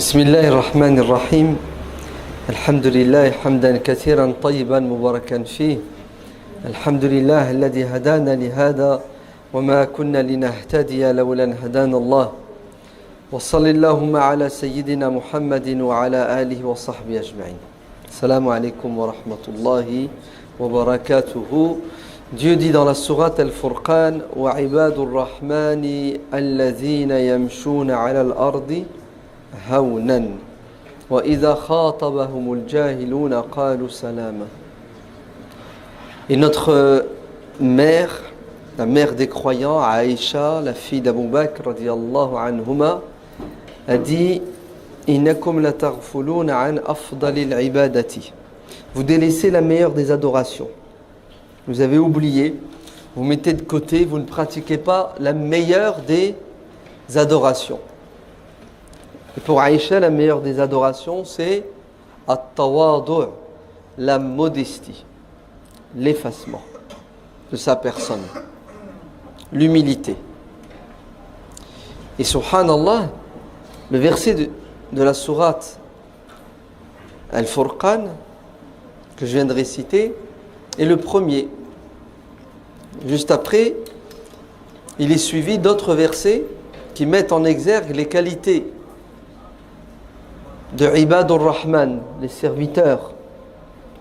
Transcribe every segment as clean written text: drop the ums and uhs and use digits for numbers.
بسم الله الرحمن الرحيم الحمد لله حمدا كثيرا طيبا مباركا فيه الحمد لله الذي هدانا لهذا وما كنا لنهتدي لولا أن هدانا الله وصل اللهم على سيدنا محمد وعلى آله وصحبه أجمعين. Salam alaikum wa rahmatullahi wa barakatuhu. Dieu dit dans la sourate Al-Furqan wa ibadur rahmani alladhina yamshuna ala al-ardi hawnan wa idha khatabahumul jahiluna qalu salama. Et notre mère, la mère des croyants, Aïcha, la fille d'Abu Bakr radiyallahu anhuma, a dit Innakum la taghfuluna an afdalil ibadati. Vous délaissez la meilleure des adorations. Vous avez oublié, vous mettez de côté, vous ne pratiquez pas la meilleure des adorations. Et pour Aïcha, la meilleure des adorations, c'est at-tawadu', la modestie, l'effacement de sa personne, l'humilité. Et subhanallah, le verset de la sourate Al-Furqan que je viens de réciter est le premier. Juste après, il est suivi d'autres versets qui mettent en exergue les qualités de Ibadur Rahman, les serviteurs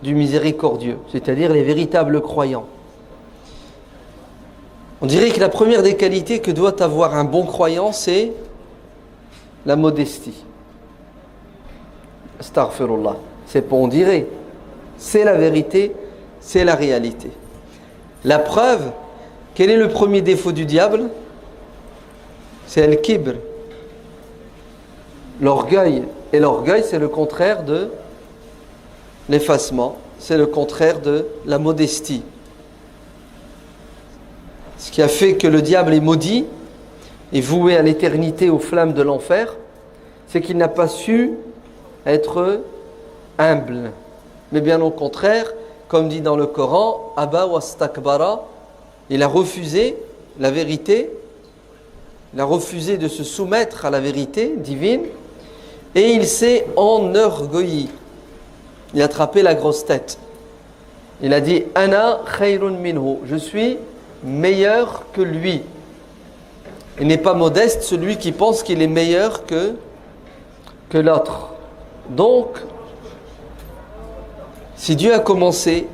du miséricordieux, c'est-à-dire les véritables croyants. On dirait que la première des qualités que doit avoir un bon croyant, c'est la modestie. Astaghfirullah. C'est pas on dirait. C'est la vérité, c'est la réalité. La preuve, quel est le premier défaut du diable? C'est al-kibr. L'orgueil. Et l'orgueil, c'est le contraire de l'effacement. C'est le contraire de la modestie. Ce qui a fait que le diable est maudit et voué à l'éternité aux flammes de l'enfer, c'est qu'il n'a pas su être humble. Mais bien au contraire, comme dit dans le Coran, Aba wastakbara, il a refusé la vérité, il a refusé de se soumettre à la vérité divine et il s'est enorgueilli. Il a attrapé la grosse tête. Il a dit Ana khayrun minhu, je suis meilleur que lui. Il n'est pas modeste celui qui pense qu'il est meilleur que l'autre. Donc, si Dieu a commencé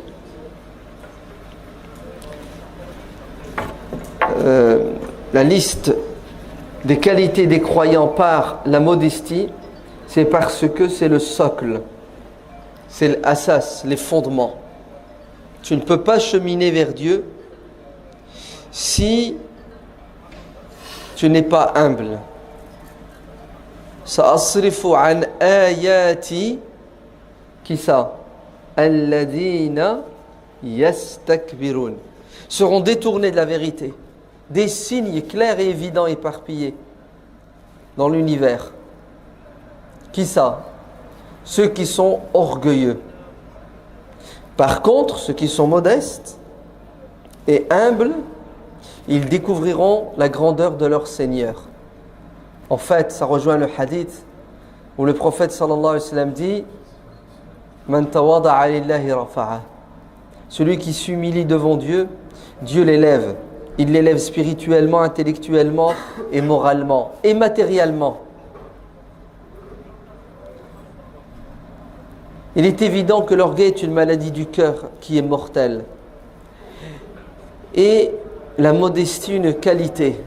la liste des qualités des croyants par la modestie, c'est parce que c'est le socle, c'est l'assas, les fondements. Tu ne peux pas cheminer vers Dieu si tu n'es pas humble. Sa'asrifu an ayati, qui ça? Alladina yastakbirun, seront détournés de la vérité. Des signes clairs et évidents éparpillés dans l'univers. Qui ça? Ceux qui sont orgueilleux. Par contre, ceux qui sont modestes et humbles, ils découvriront la grandeur de leur Seigneur. En fait, ça rejoint le hadith où le prophète sallallahu alayhi wa sallam dit Man tawada'a lillahi rafa'a. Celui qui s'humilie devant Dieu, Dieu l'élève. Il l'élève spirituellement, intellectuellement et moralement et matériellement. Il est évident que l'orgueil est une maladie du cœur qui est mortelle. Et la modestie, une qualité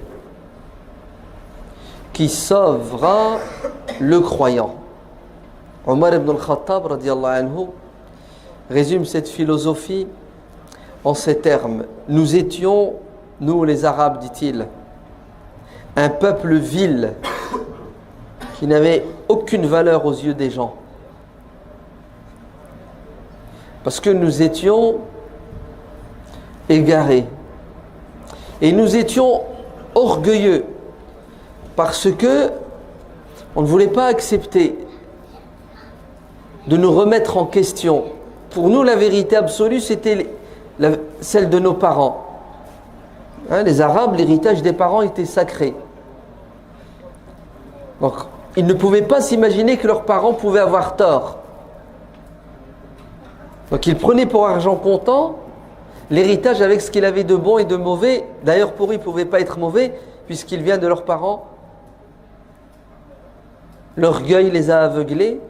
qui sauvera le croyant. Omar ibn al-Khattab radiyallahu anhu résume cette philosophie en ces termes. Nous étions, nous les Arabes, dit-il, un peuple vil qui n'avait aucune valeur aux yeux des gens. Parce que nous étions égarés. Et nous étions orgueilleux. Parce que on ne voulait pas accepter de nous remettre en question. Pour nous, la vérité absolue, c'était celle de nos parents. Les Arabes, l'héritage des parents était sacré. Donc, Ils ne pouvaient pas s'imaginer que leurs parents pouvaient avoir tort. Donc ils prenaient pour argent comptant l'héritage avec ce qu'il avait de bon et de mauvais. D'ailleurs pour eux il ne pouvait pas être mauvais puisqu'il vient de leurs parents. L'orgueil les a aveuglés.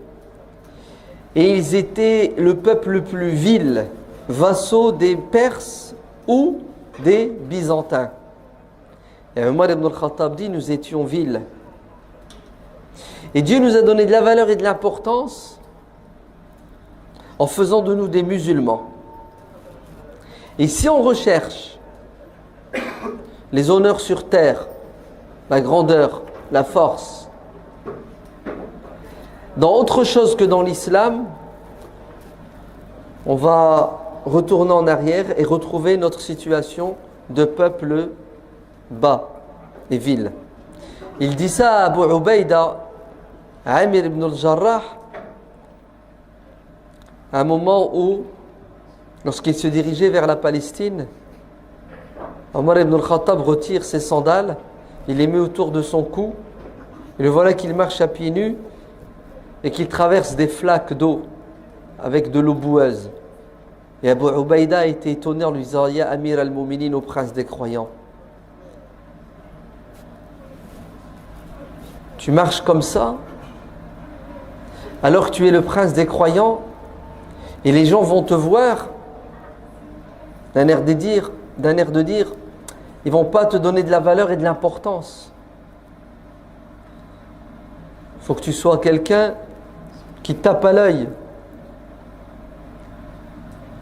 Et ils étaient le peuple le plus vil, vassaux des Perses ou des Byzantins. Et Omar ibn al-Khattab dit, nous étions vils. Et Dieu nous a donné de la valeur et de l'importance en faisant de nous des musulmans. Et si on recherche les honneurs sur terre, la grandeur, la force, dans autre chose que dans l'islam, on va retourner en arrière et retrouver notre situation de peuple bas et vil. Il dit ça à Abu Ubaïda, à Amir ibn al-Jarrah, à un moment où, lorsqu'il se dirigeait vers la Palestine, Omar ibn al-Khattab retire ses sandales, il les met autour de son cou, et le voilà qu'il marche à pieds nus et qu'il traverse des flaques d'eau avec de l'eau boueuse. Et Abu Ubaïda a été étonné en lui disant, Ya Amir al-Mouminin, au prince des croyants. Tu marches comme ça, alors que tu es le prince des croyants, et les gens vont te voir d'un air de dire, ils vont pas te donner de la valeur et de l'importance. Il faut que tu sois quelqu'un qui tape à l'œil.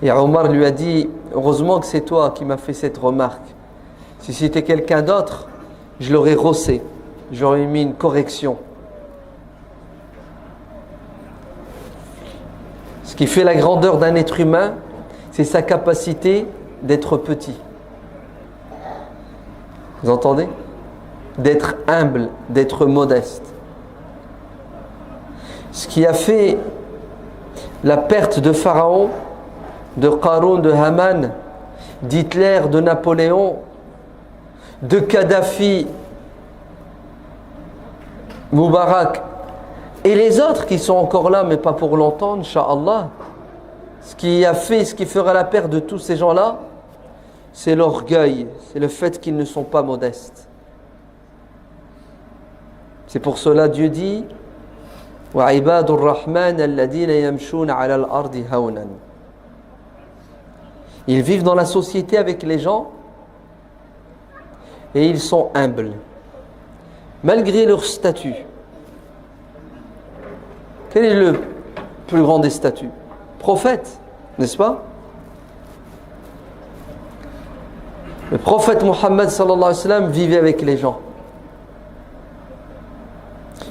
Et Omar lui a dit, heureusement que c'est toi qui m'as fait cette remarque. Si c'était quelqu'un d'autre, je l'aurais rossé, j'aurais mis une correction. Ce qui fait la grandeur d'un être humain, c'est sa capacité d'être petit. Vous entendez? D'être humble, d'être modeste. Ce qui a fait la perte de Pharaon, de Qaroun, de Haman, d'Hitler, de Napoléon, de Kadhafi, Moubarak, et les autres qui sont encore là, mais pas pour longtemps, Inch'Allah. Ce qui fera la perte de tous ces gens-là, c'est l'orgueil, c'est le fait qu'ils ne sont pas modestes. C'est pour cela Dieu dit وَعِبَادُ الرَّحْمَنَ الَّذِينَ يَمْشُونَ عَلَى الْأَرْضِ هَوْنًا. Ils vivent dans la société avec les gens et ils sont humbles, malgré leur statut. Quel est le plus grand des statuts? Prophète, n'est-ce pas? Le prophète Mohammed sallallahu alayhi wa sallam vivait avec les gens.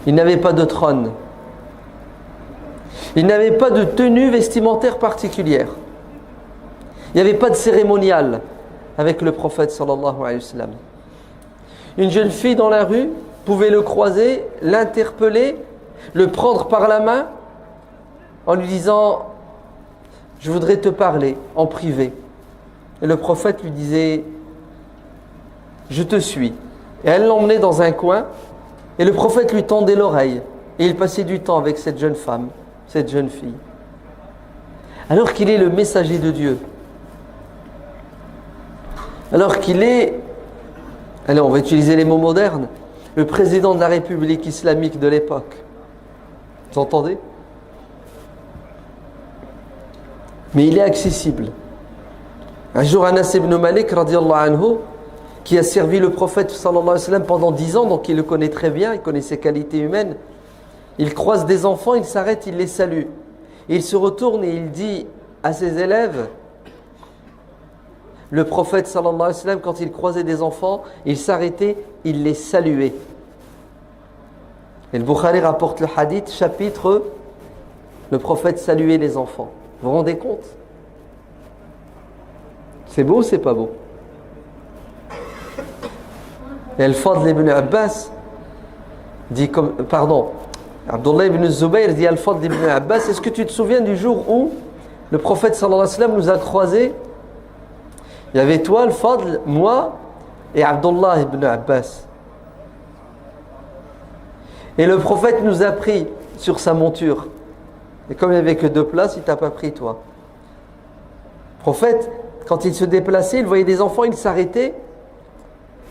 Il n'avait pas de trône. Il n'avait pas de tenue vestimentaire particulière. Il n'y avait pas de cérémonial avec le prophète sallallahu alayhi wa sallam. Une jeune fille dans la rue pouvait le croiser, l'interpeller, le prendre par la main en lui disant « Je voudrais te parler en privé ». Et le prophète lui disait « Je te suis ». Et elle l'emmenait dans un coin et le prophète lui tendait l'oreille. Et il passait du temps avec cette jeune femme, cette jeune fille. Alors qu'il est le messager de Dieu. Alors qu'il est, allez, on va utiliser les mots modernes, le président de la République islamique de l'époque. Vous entendez? Mais il est accessible. Un jour, Anas ibn Malik, radiyallahu anhu, qui a servi le prophète sallallahu alayhi wa sallam pendant 10 ans, donc il le connaît très bien, il connaît ses qualités humaines. Il croise des enfants, il s'arrête, il les salue. Et il se retourne et il dit à ses élèves, le prophète sallallahu alayhi wa sallam, quand il croisait des enfants, il s'arrêtait, il les saluait. Et le Bukhari rapporte le hadith, chapitre, le prophète saluait les enfants. Vous vous rendez compte? C'est beau ou c'est pas beau? Et Al-Fadl ibn Abbas dit comme, pardon, Abdullah ibn Zubayr dit à Al-Fadl ibn Abbas, est-ce que tu te souviens du jour où le prophète sallallahu alayhi wa sallam nous a croisés? Il y avait toi, Al-Fadl, moi et Abdullah ibn Abbas. Et le prophète nous a pris sur sa monture. Et comme il n'y avait que 2 places, il t'a pas pris toi. Le prophète, quand il se déplaçait, il voyait des enfants, il s'arrêtait,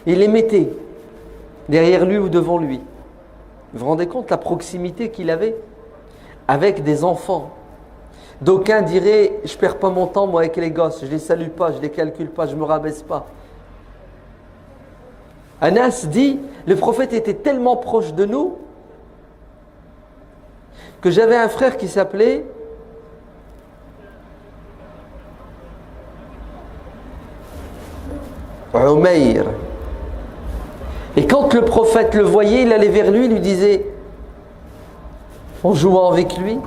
il les mettait derrière lui ou devant lui. Vous vous rendez compte la proximité qu'il avait avec des enfants? D'aucuns diraient, je ne perds pas mon temps moi avec les gosses, je ne les salue pas, je ne les calcule pas, je ne me rabaisse pas. Anas dit, le prophète était tellement proche de nous que j'avais un frère qui s'appelait Umayr. Et quand le prophète le voyait, il allait vers lui, il lui disait, en jouant avec lui,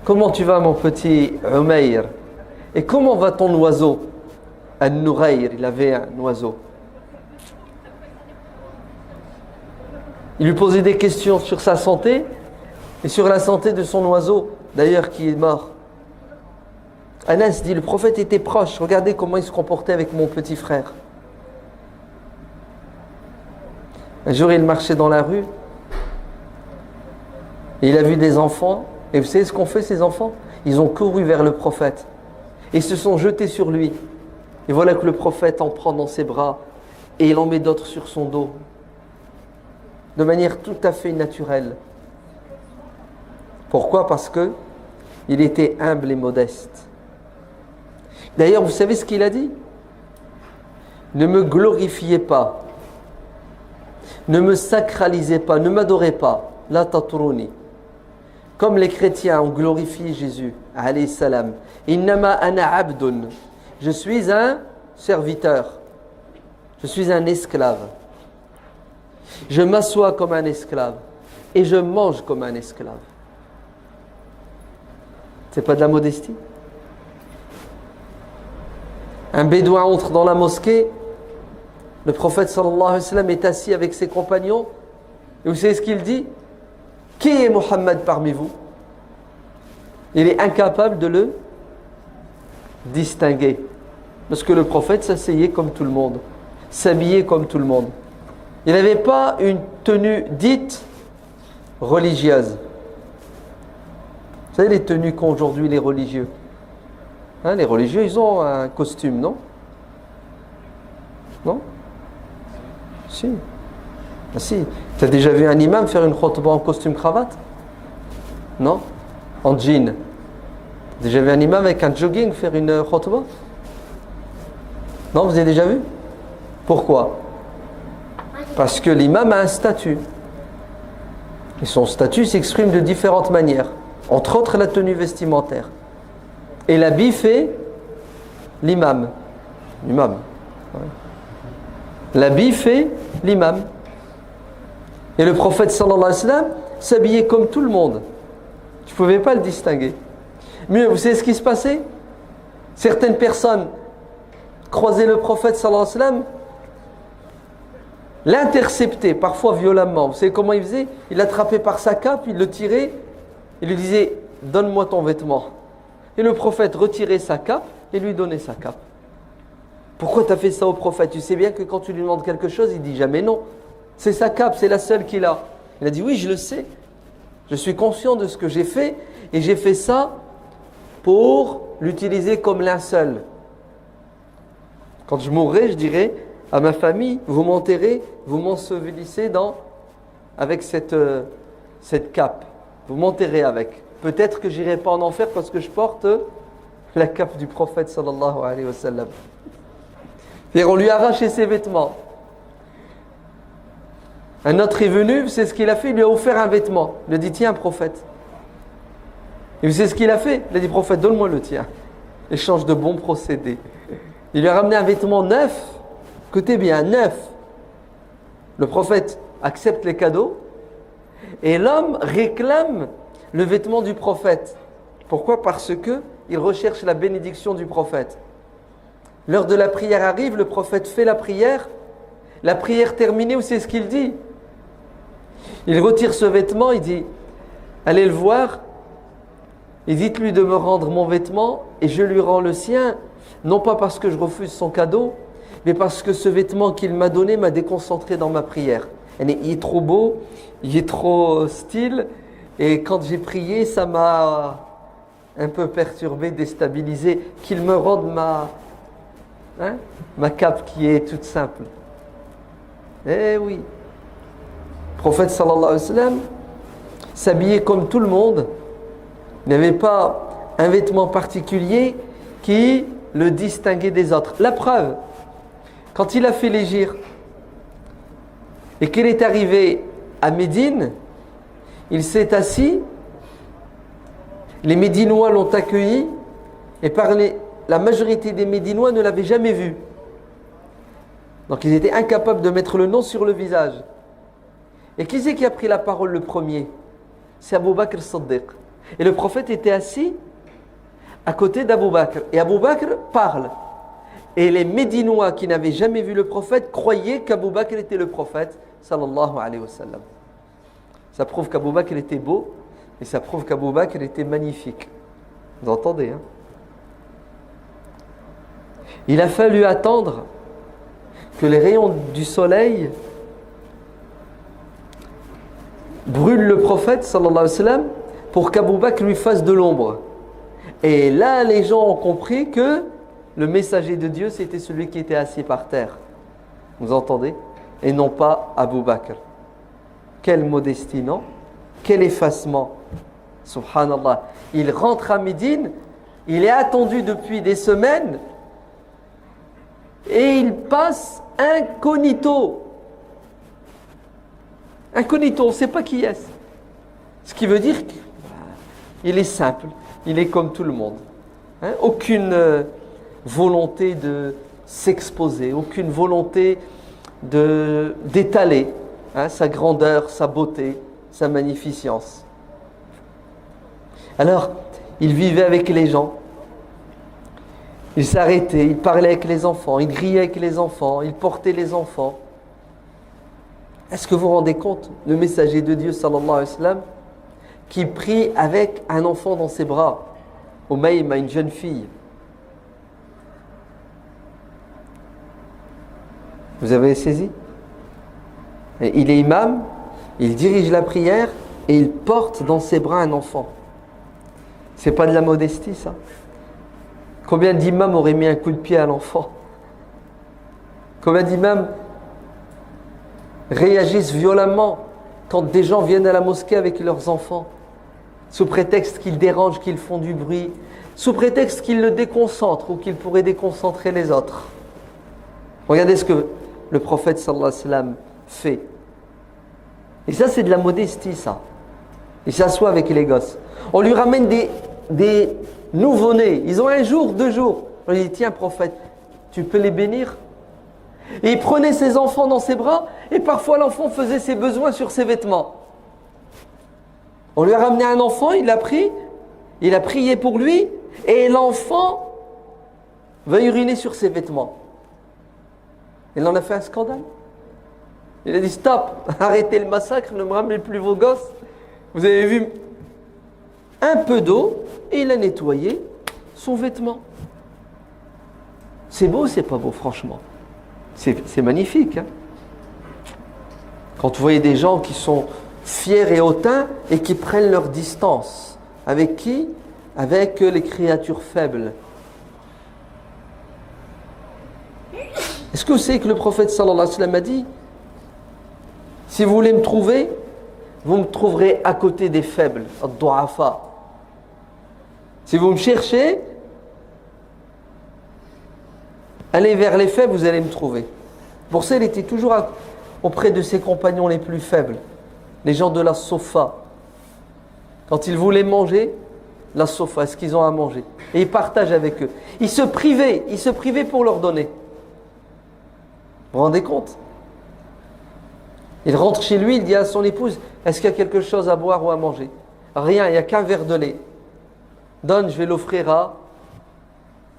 comment tu vas mon petit Umayr? Et comment va ton oiseau? An-Nurayr, il avait un oiseau. Il lui posait des questions sur sa santé et sur la santé de son oiseau, d'ailleurs qui est mort. Anas dit, le prophète était proche, regardez comment il se comportait avec mon petit frère. Un jour, il marchait dans la rue et il a vu des enfants. Et vous savez ce qu'ont fait ces enfants? Ils ont couru vers le prophète et se sont jetés sur lui. Et voilà que le prophète en prend dans ses bras et il en met d'autres sur son dos. De manière tout à fait naturelle. Pourquoi? Parce que il était humble et modeste. D'ailleurs, vous savez ce qu'il a dit? Ne me glorifiez pas. Ne me sacralisez pas, ne m'adorez pas. La tatruni. Comme les chrétiens ont glorifié Jésus, alayhi salam. Innama ana abdun. Je suis un serviteur. Je suis un esclave. Je m'assois comme un esclave et je mange comme un esclave. C'est pas de la modestie? Un bédouin entre dans la mosquée, le prophète sallallahu alayhi wa sallam est assis avec ses compagnons et vous savez ce qu'il dit? Qui est Mohammed parmi vous? Il est incapable de le distinguer parce que le prophète s'asseyait comme tout le monde, s'habillait comme tout le monde. Il n'avait pas une tenue dite religieuse. Vous savez les tenues qu'ont aujourd'hui les religieux? Hein, les religieux, ils ont un costume, non? Non? Si. Ah, si. Tu as déjà vu un imam faire une khutbah en costume cravate? Non? En jean. Tu as déjà vu un imam avec un jogging faire une khutbah? Non, vous avez déjà vu? Pourquoi? Parce que l'imam a un statut. Et son statut s'exprime de différentes manières. Entre autres la tenue vestimentaire. Et l'habit fait l'imam. L'imam. L'habit fait l'imam. Et le prophète sallallahu alayhi wa sallam s'habillait comme tout le monde. Tu ne pouvais pas le distinguer. Mais vous savez ce qui se passait? Certaines personnes croisaient le prophète sallallahu alayhi wa sallam, l'interceptaient, parfois violemment. Vous savez comment il faisait? Il l'attrapait par sa cape, il le tirait, il lui disait « Donne-moi ton vêtement ». Et le prophète retirait sa cape et lui donnait sa cape. Pourquoi tu as fait ça au prophète? Tu sais bien que quand tu lui demandes quelque chose, il dit jamais non. C'est sa cape, c'est la seule qu'il a. Il a dit oui, je le sais. Je suis conscient de ce que j'ai fait et j'ai fait ça pour l'utiliser comme linceul. Quand je mourrai, je dirai à ma famille, vous m'enterrez, vous m'ensevelissez avec cette cape. Vous m'enterrez avec. Peut-être que j'irai pas en enfer parce que je porte la cape du prophète sallallahu alayhi wa sallam. Et on lui a arraché ses vêtements. Un autre est venu, c'est ce qu'il a fait, il lui a offert un vêtement. Il a dit tiens prophète. Et vous savez ce qu'il a fait? Il a dit prophète, donne-moi le tien. Échange de bons procédés. Il lui a ramené un vêtement neuf. Écoutez bien, neuf. Le prophète accepte les cadeaux et l'homme réclame le vêtement du prophète. Pourquoi? Parce que il recherche la bénédiction du prophète. L'heure de la prière arrive, le prophète fait la prière. La prière terminée, vous savez ce qu'il dit? Il retire ce vêtement, il dit allez le voir et dites-lui de me rendre mon vêtement et je lui rends le sien, non pas parce que je refuse son cadeau, mais parce que ce vêtement qu'il m'a donné m'a déconcentré dans ma prière. il est trop beau, il est trop style. Et quand j'ai prié, ça m'a un peu perturbé, déstabilisé, qu'il me rende ma cape qui est toute simple. Eh oui. Le prophète sallallahu alayhi wa sallam s'habillait comme tout le monde. Il n'avait pas un vêtement particulier qui le distinguait des autres. La preuve, quand il a fait l'hégire et qu'il est arrivé à Médine, il s'est assis, les Médinois l'ont accueilli et la majorité des Médinois ne l'avaient jamais vu. Donc ils étaient incapables de mettre le nom sur le visage. Et qui c'est qui a pris la parole le premier? C'est Abu Bakr as-Siddiq. Et le prophète était assis à côté d'Abu Bakr. Et Abu Bakr parle. Et les Médinois qui n'avaient jamais vu le prophète croyaient qu'Abu Bakr était le prophète sallallahu alayhi wa sallam. Ça prouve qu'Abu Bakr était beau et ça prouve qu'Abu Bakr était magnifique. Vous entendez, hein? Il a fallu attendre que les rayons du soleil brûlent le prophète sallallahu alayhi wa sallam pour qu'Abu Bakr lui fasse de l'ombre. Et là, les gens ont compris que le messager de Dieu, c'était celui qui était assis par terre. Vous entendez? Et non pas Abu Bakr. Quelle modestie, non? Quel effacement. Subhanallah. Il rentre à Médine, il est attendu depuis des semaines et il passe incognito. Incognito, on ne sait pas qui est-ce. Ce qui veut dire qu'il est simple, il est comme tout le monde. Hein? Aucune volonté de s'exposer, aucune volonté d'étaler sa grandeur, sa beauté, sa magnificence. Alors, il vivait avec les gens, il s'arrêtait, il parlait avec les enfants, il riait avec les enfants, il portait les enfants. Est-ce que vous vous rendez compte, le messager de Dieu, sallallahu alayhi wa sallam, qui prie avec un enfant dans ses bras, Umayma, une jeune fille. Vous avez saisi? Et il est imam, il dirige la prière et il porte dans ses bras un enfant. C'est pas de la modestie, ça? Combien d'imams auraient mis un coup de pied à l'enfant? Combien d'imams réagissent violemment quand des gens viennent à la mosquée avec leurs enfants, sous prétexte qu'ils dérangent, qu'ils font du bruit, sous prétexte qu'ils le déconcentrent ou qu'ils pourraient déconcentrer les autres. Regardez ce que le prophète sallallahu alayhi wa sallam fait. Et ça, c'est de la modestie, ça. Il s'assoit avec les gosses. On lui ramène des nouveau-nés. Ils ont 1 jour, 2 jours. On lui dit, tiens, prophète, tu peux les bénir? Et il prenait ses enfants dans ses bras et parfois l'enfant faisait ses besoins sur ses vêtements. On lui a ramené un enfant, il l'a pris, il a prié pour lui et l'enfant va uriner sur ses vêtements. Il en a fait un scandale. Il a dit stop, arrêtez le massacre, ne me ramenez plus vos gosses. Vous avez vu un peu d'eau et il a nettoyé son vêtement. C'est beau ou c'est pas beau, franchement? C'est magnifique. Hein? Quand vous voyez des gens qui sont fiers et hautains et qui prennent leur distance. Avec qui? Avec les créatures faibles. Est-ce que vous savez que le prophète sallallahu alayhi wa sallam a dit, si vous voulez me trouver, vous me trouverez à côté des faibles, ad-du'afa. Si vous me cherchez, allez vers les faibles, vous allez me trouver. Pour ça, il était toujours auprès de ses compagnons les plus faibles, les gens de la sofa. Quand ils voulaient manger, la sofa, est-ce qu'ils ont à manger? Et il partage avec eux. Il se privait pour leur donner. Vous vous rendez compte? Il rentre chez lui, il dit à son épouse, est-ce qu'il y a quelque chose à boire ou à manger? Rien, il n'y a qu'un verre de lait. Donne, je vais l'offrir à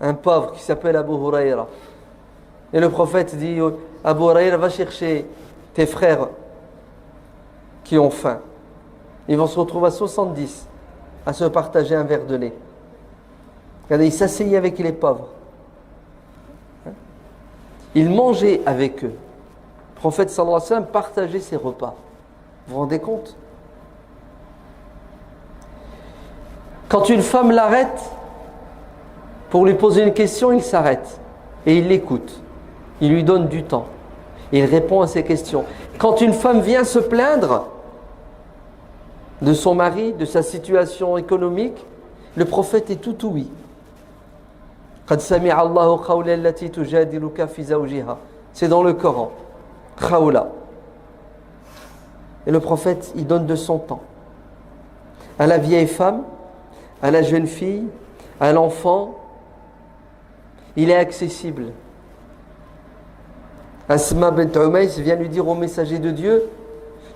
un pauvre qui s'appelle Abu Huraira. Et le prophète dit, Abu Huraira, va chercher tes frères qui ont faim. Ils vont se retrouver à 70 à se partager un verre de lait. Regardez, il s'asseyait avec les pauvres. Il mangeait avec eux. Le prophète sallallahu alayhi wa sallam partageait ses repas. Vous vous rendez compte? Quand une femme l'arrête pour lui poser une question, il s'arrête et il l'écoute. Il lui donne du temps. Il répond à ses questions. Quand une femme vient se plaindre de son mari, de sa situation économique, le prophète est tout oui. قد سمع الله قول التي تجادلك في زوجها. C'est dans le Coran. Khawla. Et le prophète, il donne de son temps. À la vieille femme, à la jeune fille, à l'enfant, il est accessible. Asma bint Umays vient lui dire au messager de Dieu,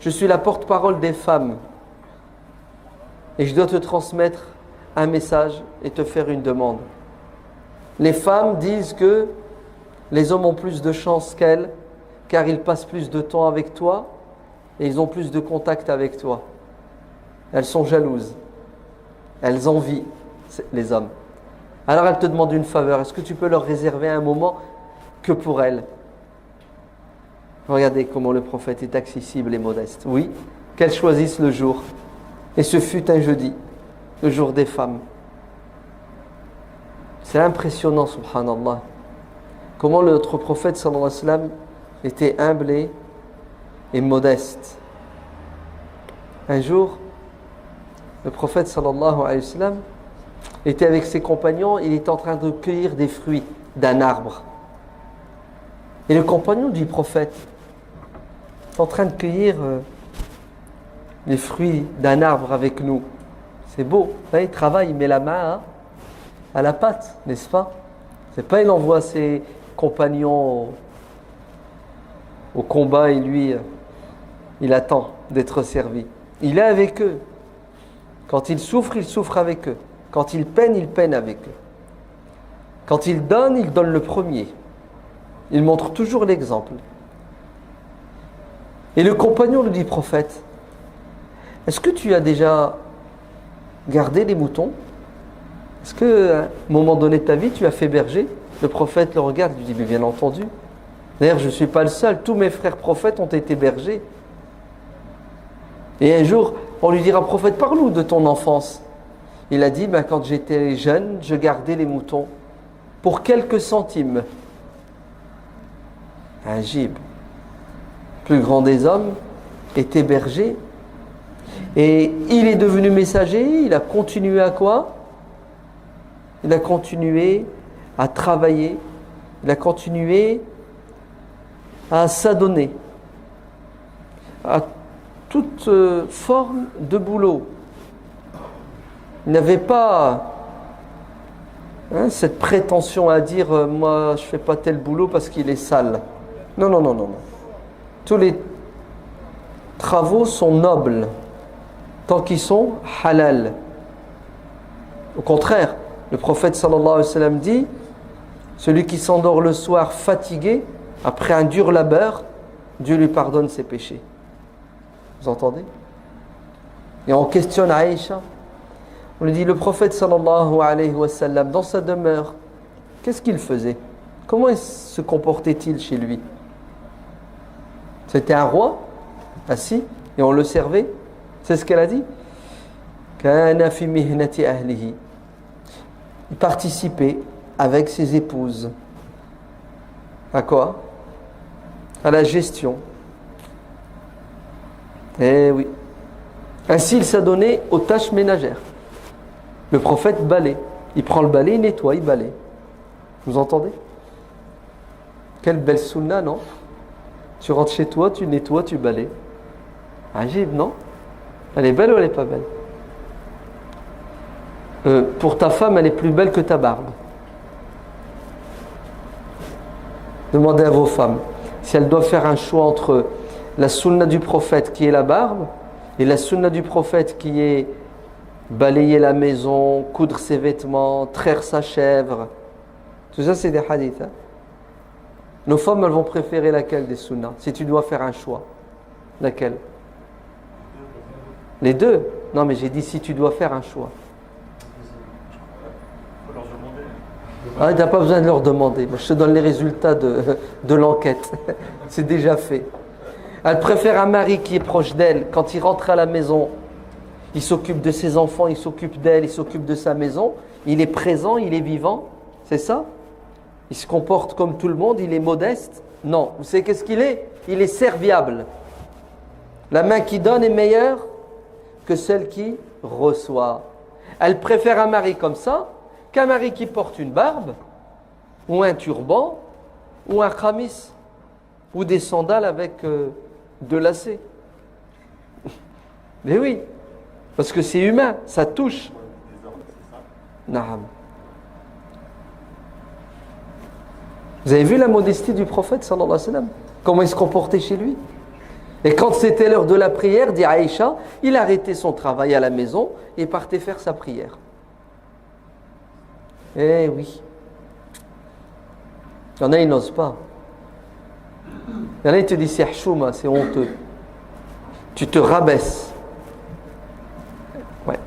je suis la porte-parole des femmes et je dois te transmettre un message et te faire une demande. Les femmes disent que les hommes ont plus de chance qu'elles car ils passent plus de temps avec toi et ils ont plus de contact avec toi. Elles sont jalouses. Elles envient les hommes. Alors elles te demandent une faveur. Est-ce que tu peux leur réserver un moment que pour elles? Regardez comment le prophète est accessible et modeste. Oui, qu'elles choisissent le jour. Et ce fut un jeudi, le jour des femmes. C'est impressionnant, subhanallah. Comment notre prophète sallallahu alayhi wa sallam était humble et modeste. Un jour, le prophète sallallahu alayhi wa sallam était avec ses compagnons, il était en train de cueillir des fruits d'un arbre. Et le compagnon du prophète est en train de cueillir les fruits d'un arbre avec nous. C'est beau. Il travaille, il met la main à la pâte, n'est-ce pas? C'est pas il envoie ses compagnons au combat et lui, il attend d'être servi. Il est avec eux. Quand il souffre avec eux. Quand il peine avec eux. Quand il donne le premier. Il montre toujours l'exemple. Et le compagnon lui dit, prophète, est-ce que tu as déjà gardé les moutons? Est-ce qu'à un moment donné de ta vie, tu as fait berger? Le prophète le regarde et lui dit, mais bien entendu. D'ailleurs, je ne suis pas le seul. Tous mes frères prophètes ont été bergers. Et un jour, on lui dira, prophète, parle-nous de ton enfance. Il a dit, quand j'étais jeune, je gardais les moutons pour quelques centimes. Ajib. Le plus grand des hommes était berger. Et il est devenu messager. Il a continué à quoi? Il a continué à travailler. Il a continué à s'adonner à toute forme de boulot. Il n'avait pas cette prétention à dire moi je ne fais pas tel boulot parce qu'il est sale. Non. Tous les travaux sont nobles tant qu'ils sont halal. Au contraire, le prophète sallallahu alayhi wa sallam dit, celui qui s'endort le soir fatigué après un dur labeur, Dieu lui pardonne ses péchés. Vous entendez? Et on questionne Aïcha. On lui dit, le prophète sallallahu alayhi wa sallam, dans sa demeure, qu'est-ce qu'il faisait? Comment se comportait-il chez lui? C'était un roi, assis, et on le servait. C'est ce qu'elle a dit. Kana fi mihnati ahlihi. Il participait avec ses épouses. À quoi? À la gestion. Eh oui. Ainsi, il s'adonnait aux tâches ménagères. Le prophète balaye. Il prend le balai, il nettoie, il balaye. Vous entendez? Quelle belle sunna, non? Tu rentres chez toi, tu nettoies, tu balayes. Ajib, non? Elle est belle ou elle n'est pas belle? Pour ta femme, elle est plus belle que ta barbe. Demandez à vos femmes si elles doivent faire un choix entre la sunna du prophète qui est la barbe et la sunna du prophète qui est balayer la maison, coudre ses vêtements, traire sa chèvre. Tout ça, c'est des hadiths. Nos femmes, elles vont préférer laquelle des sunnas? Si tu dois faire un choix, laquelle? Les deux? Non, mais j'ai dit si tu dois faire un choix. Ah, tu n'as pas besoin de leur demander. Moi, je te donne les résultats de l'enquête. C'est déjà fait. Elle préfère un mari qui est proche d'elle. Quand il rentre à la maison, il s'occupe de ses enfants, il s'occupe d'elle, il s'occupe de sa maison. Il est présent, il est vivant. C'est ça? Il se comporte comme tout le monde, il est modeste. Non, vous savez qu'est-ce qu'il est? Il est serviable. La main qui donne est meilleure que celle qui reçoit. Elle préfère un mari comme ça qu'un mari qui porte une barbe, ou un turban, ou un khamis, ou des sandales avec deux lacets. Mais oui, parce que c'est humain, ça touche. Naam. Vous avez vu la modestie du prophète sallallahu alayhi wa sallam? Comment il se comportait chez lui? Et quand c'était l'heure de la prière, dit Aïcha, il arrêtait son travail à la maison et partait faire sa prière. Eh oui. Il y en a, ils n'osent pas. Il y en a, ils te disent c'est hchouma, c'est honteux. Tu te rabaisses. Ouais.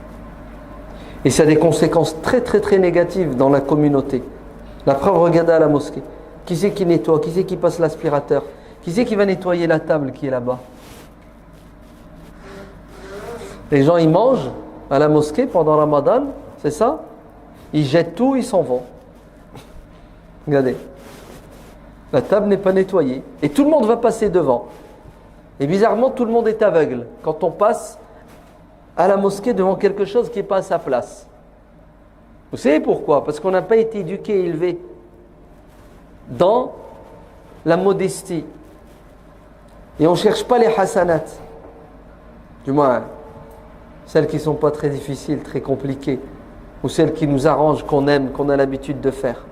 Et ça a des conséquences très très très négatives dans la communauté. La preuve, regardez à la mosquée. Qui c'est qui nettoie? Qui c'est qui passe l'aspirateur? Qui c'est qui va nettoyer la table qui est là-bas? Les gens, ils mangent à la mosquée pendant Ramadan, c'est ça? Ils jettent tout, ils s'en vont. Regardez. La table n'est pas nettoyée. Et tout le monde va passer devant. Et bizarrement, tout le monde est aveugle quand on passe à la mosquée devant quelque chose qui n'est pas à sa place. Vous savez pourquoi? Parce qu'on n'a pas été éduqué et élevé dans la modestie. Et on ne cherche pas les hasanat. Du moins, celles qui ne sont pas très difficiles, très compliquées. Ou celles qui nous arrangent, qu'on aime, qu'on a l'habitude de faire.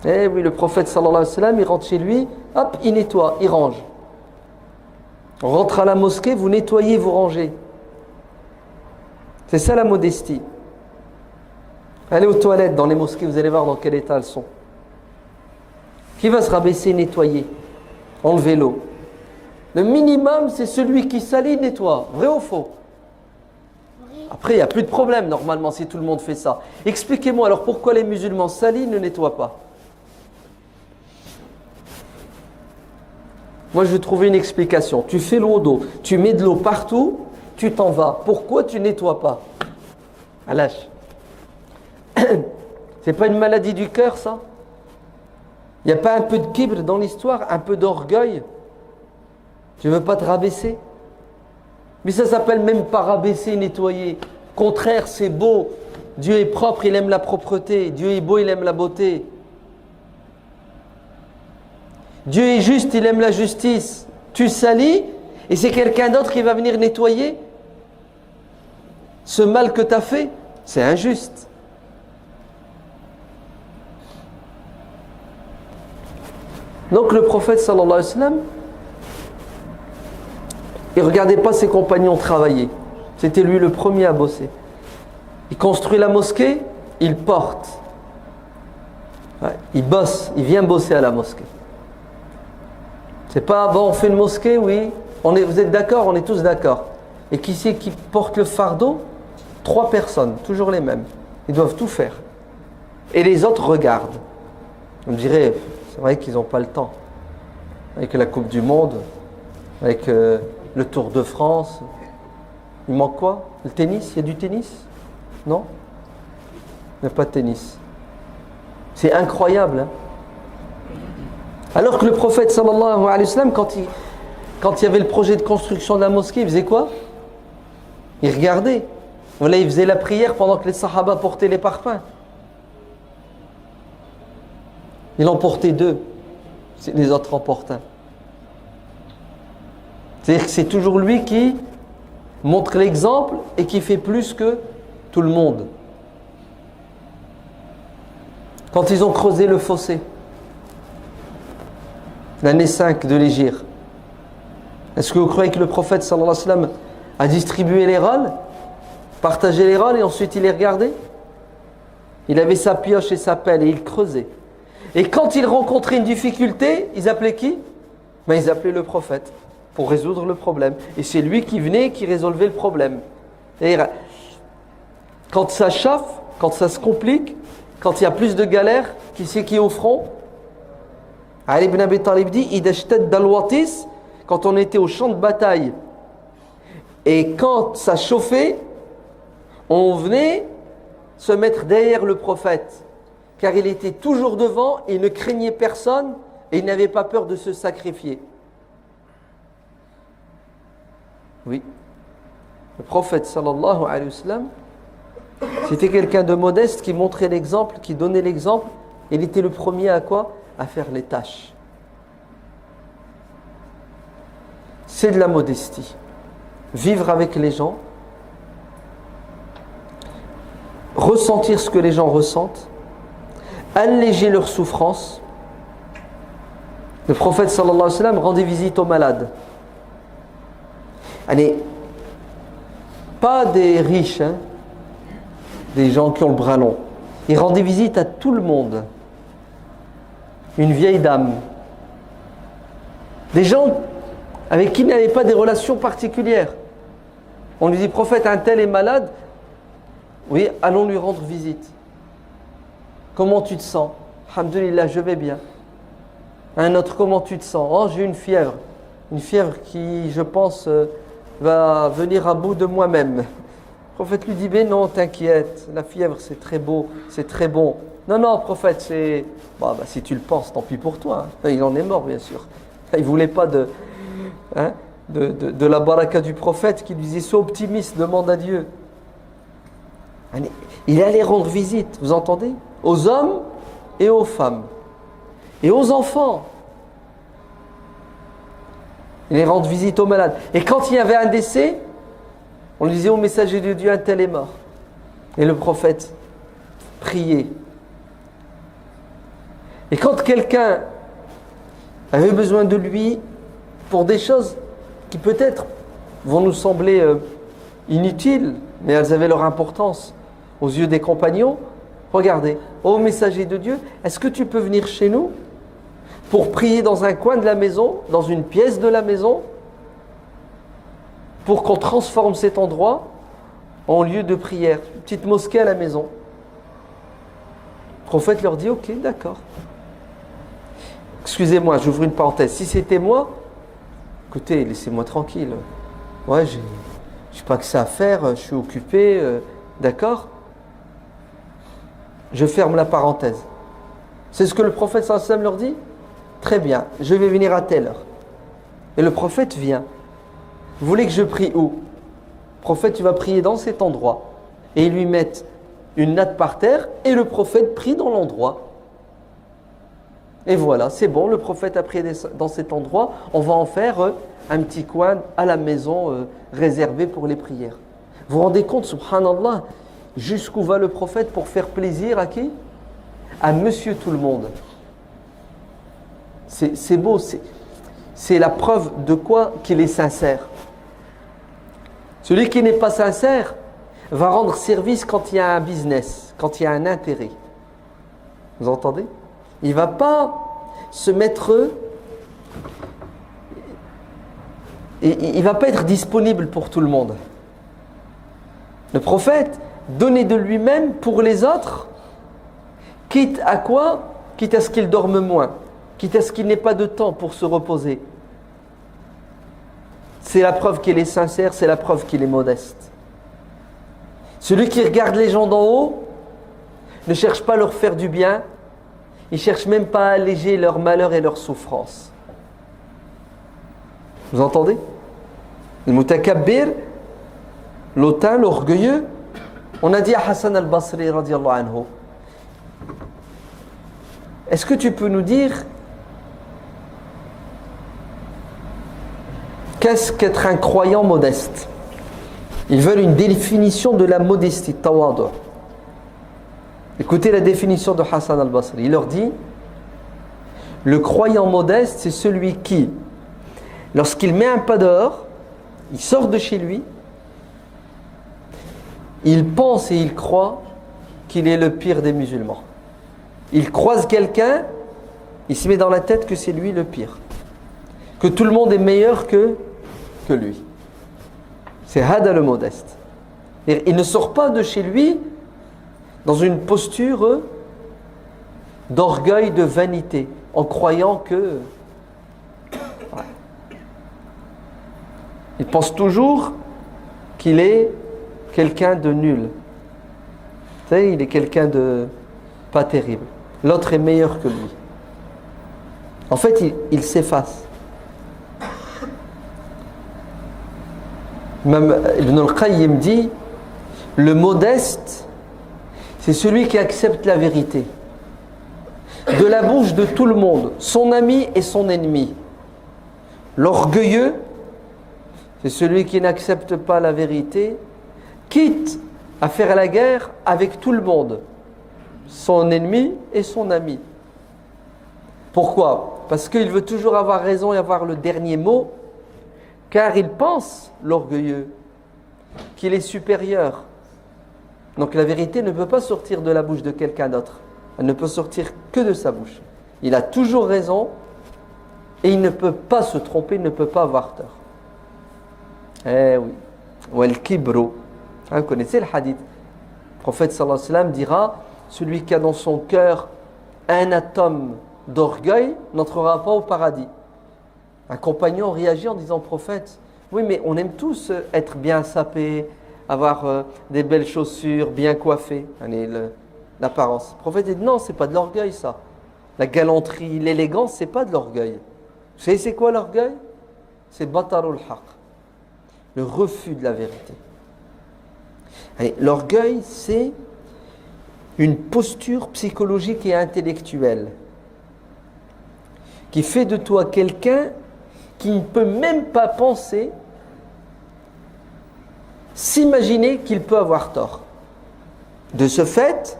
Eh oui, le prophète sallallahu alayhi wa sallam, il rentre chez lui, hop, il nettoie, il range. On rentre à la mosquée, vous nettoyez, vous rangez. C'est ça la modestie. Allez aux toilettes dans les mosquées, vous allez voir dans quel état elles sont. Qui va se rabaisser, nettoyer, enlever l'eau? Le minimum, c'est celui qui salit, nettoie. Vrai ou faux? Après, il n'y a plus de problème normalement si tout le monde fait ça. Expliquez-moi alors pourquoi les musulmans salis ne nettoient pas? Moi, je vais trouver une explication. Tu fais l'eau d'eau, tu mets de l'eau partout, tu t'en vas. Pourquoi tu ne nettoies pas? Alash. C'est pas une maladie du cœur, ça? Il n'y a pas un peu de kibr dans l'histoire, un peu d'orgueil? Tu ne veux pas te rabaisser? Mais ça s'appelle même pas rabaisser, nettoyer. Contraire, c'est beau. Dieu est propre, il aime la propreté. Dieu est beau, il aime la beauté. Dieu est juste, il aime la justice. Tu salis et c'est quelqu'un d'autre qui va venir nettoyer ce mal que tu as fait. C'est injuste. Donc le prophète sallallahu alayhi wa sallam, il ne regardait pas ses compagnons travailler. C'était lui le premier à bosser. Il construit la mosquée, il porte. Ouais, il bosse, il vient bosser à la mosquée. C'est pas, bon, on fait une mosquée, oui. Vous êtes d'accord? On est tous d'accord. Et qui c'est qui porte le fardeau? 3 personnes, toujours les mêmes. Ils doivent tout faire. Et les autres regardent. On dirait, c'est vrai qu'ils n'ont pas le temps. Avec la Coupe du Monde, avec le Tour de France. Il manque quoi? Le tennis? Il y a du tennis? Non? Il n'y a pas de tennis. C'est incroyable. Hein? Alors que le prophète sallallahu alayhi wa sallam, quand il y avait le projet de construction de la mosquée, il faisait quoi? Il regardait. Voilà, il faisait la prière pendant que les sahaba portaient les parfums. Il en portait 2. Les autres en portent 1. C'est-à-dire que c'est toujours lui qui montre l'exemple et qui fait plus que tout le monde. Quand ils ont creusé le fossé, l'année 5 de l'Hégire, est-ce que vous croyez que le prophète sallallahu alayhi wa sallam a distribué les rôles, partagé les rôles et ensuite il les regardait? Il avait sa pioche et sa pelle et il creusait. Et quand ils rencontraient une difficulté, ils appelaient qui? Ben, ils appelaient le prophète pour résoudre le problème. Et c'est lui qui venait et qui résolvait le problème. Et quand ça chauffe, quand ça se complique, Quand il y a plus de galères, qui c'est qui est au front? Ali ibn Abi Talib dit إذا اشتد الوطيس, quand on était au champ de bataille et quand ça chauffait, on venait se mettre derrière le prophète car il était toujours devant, il ne craignait personne et il n'avait pas peur de se sacrifier. Oui, le prophète sallallahu alayhi wa sallam, c'était quelqu'un de modeste qui montrait l'exemple, qui donnait l'exemple. Il était le premier à quoi? À faire les tâches. C'est de la modestie. Vivre avec les gens, ressentir ce que les gens ressentent, alléger leurs souffrances. Le prophète sallallahu alayhi wa sallam rendait visite aux malades. Allez, pas des riches, hein, des gens qui ont le bras long. Il rendait visite à tout le monde. Une vieille dame. Des gens avec qui il n'avait pas des relations particulières. On lui dit, prophète, un tel est malade. Oui, allons lui rendre visite. Comment tu te sens? Alhamdulillah, je vais bien. Un autre, comment tu te sens? Oh, j'ai une fièvre. Une fièvre qui, je pense, va venir à bout de moi-même. Le prophète lui dit, mais non, t'inquiète, la fièvre c'est très beau, c'est très bon. Non, non, prophète, c'est... Bah, si tu le penses, tant pis pour toi. Hein. Il en est mort, bien sûr. Il ne voulait pas de la baraka du prophète qui lui disait, sois optimiste, demande à Dieu. Il allait rendre visite, vous entendez? Aux hommes et aux femmes. Et aux enfants. Il allait rendre visite aux malades. Et quand il y avait un décès, on lui disait au messager de Dieu, un tel est mort. Et le prophète priait. Et quand quelqu'un avait besoin de lui pour des choses qui peut-être vont nous sembler inutiles, mais elles avaient leur importance aux yeux des compagnons, regardez, ô messager de Dieu, est-ce que tu peux venir chez nous pour prier dans un coin de la maison, dans une pièce de la maison, pour qu'on transforme cet endroit en lieu de prière, une petite mosquée à la maison. Le prophète leur dit, ok, d'accord. Excusez-moi, j'ouvre une parenthèse. Si c'était moi, écoutez, laissez-moi tranquille. Ouais, je n'ai pas que ça à faire, je suis occupé, d'accord? Je ferme la parenthèse. C'est ce que le prophète sallallahu alayhi wa sallam leur dit? Très bien, je vais venir à telle heure. Et le prophète vient. Vous voulez que je prie où? Le prophète, tu vas prier dans cet endroit. Et ils lui mettent une natte par terre et le prophète prie dans l'endroit. Et voilà, c'est bon, le prophète a prié dans cet endroit. On va en faire un petit coin à la maison réservé pour les prières. Vous vous rendez compte, subhanallah, jusqu'où va le prophète pour faire plaisir à qui? À monsieur tout le monde. C'est beau, c'est la preuve de quoi? Qu'il est sincère. Celui qui n'est pas sincère va rendre service quand il y a un business, quand il y a un intérêt. Vous entendez? Il ne va pas se mettre... Il ne va pas être disponible pour tout le monde. Le prophète donnait de lui-même pour les autres, quitte à quoi? Quitte à ce qu'il dorme moins, quitte à ce qu'il n'ait pas de temps pour se reposer. C'est la preuve qu'il est sincère, c'est la preuve qu'il est modeste. Celui qui regarde les gens d'en haut ne cherche pas à leur faire du bien, il ne cherche même pas à alléger leurs malheurs et leurs souffrances. Vous entendez? Le mutakabbir, l'hautain, l'orgueilleux. On a dit à Hassan al-Basri radiyallahu anhu, est-ce que tu peux nous dire qu'est-ce qu'être un croyant modeste? Ils veulent une définition de la modestie, tawadu. Écoutez la définition de Hassan al-Basri. Il leur dit, le croyant modeste, c'est celui qui, lorsqu'il met un pas dehors, il sort de chez lui, il pense et il croit qu'il est le pire des musulmans. Il croise quelqu'un, il se met dans la tête que c'est lui le pire. Que tout le monde est meilleur que lui. C'est hada le modeste. Il ne sort pas de chez lui dans une posture d'orgueil, de vanité, en croyant que... Ouais. Il pense toujours qu'il est quelqu'un de nul. Vous savez, il est quelqu'un de pas terrible. L'autre est meilleur que lui. En fait, il s'efface. Même Ibn al-Qayyim dit, le modeste, c'est celui qui accepte la vérité. De la bouche de tout le monde, son ami et son ennemi. L'orgueilleux, c'est celui qui n'accepte pas la vérité, quitte à faire la guerre avec tout le monde, son ennemi et son ami. Pourquoi? Parce qu'il veut toujours avoir raison et avoir le dernier mot, car il pense, l'orgueilleux, qu'il est supérieur. Donc la vérité ne peut pas sortir de la bouche de quelqu'un d'autre. Elle ne peut sortir que de sa bouche. Il a toujours raison et il ne peut pas se tromper, il ne peut pas avoir tort. Eh oui. Wal kibru. Vous connaissez le hadith. Le prophète sallallahu alayhi wa sallam dira, celui qui a dans son cœur un atome d'orgueil n'entrera pas au paradis. Un compagnon réagit en disant, prophète, oui mais on aime tous être bien sapés, avoir des belles chaussures, bien coiffés, l'apparence. Le prophète dit, non, c'est pas de l'orgueil ça. La galanterie, l'élégance, c'est pas de l'orgueil. Vous savez c'est quoi l'orgueil? C'est batarul haq, le refus de la vérité. Allez, l'orgueil, c'est une posture psychologique et intellectuelle qui fait de toi quelqu'un qui ne peut même pas penser, s'imaginer qu'il peut avoir tort. De ce fait,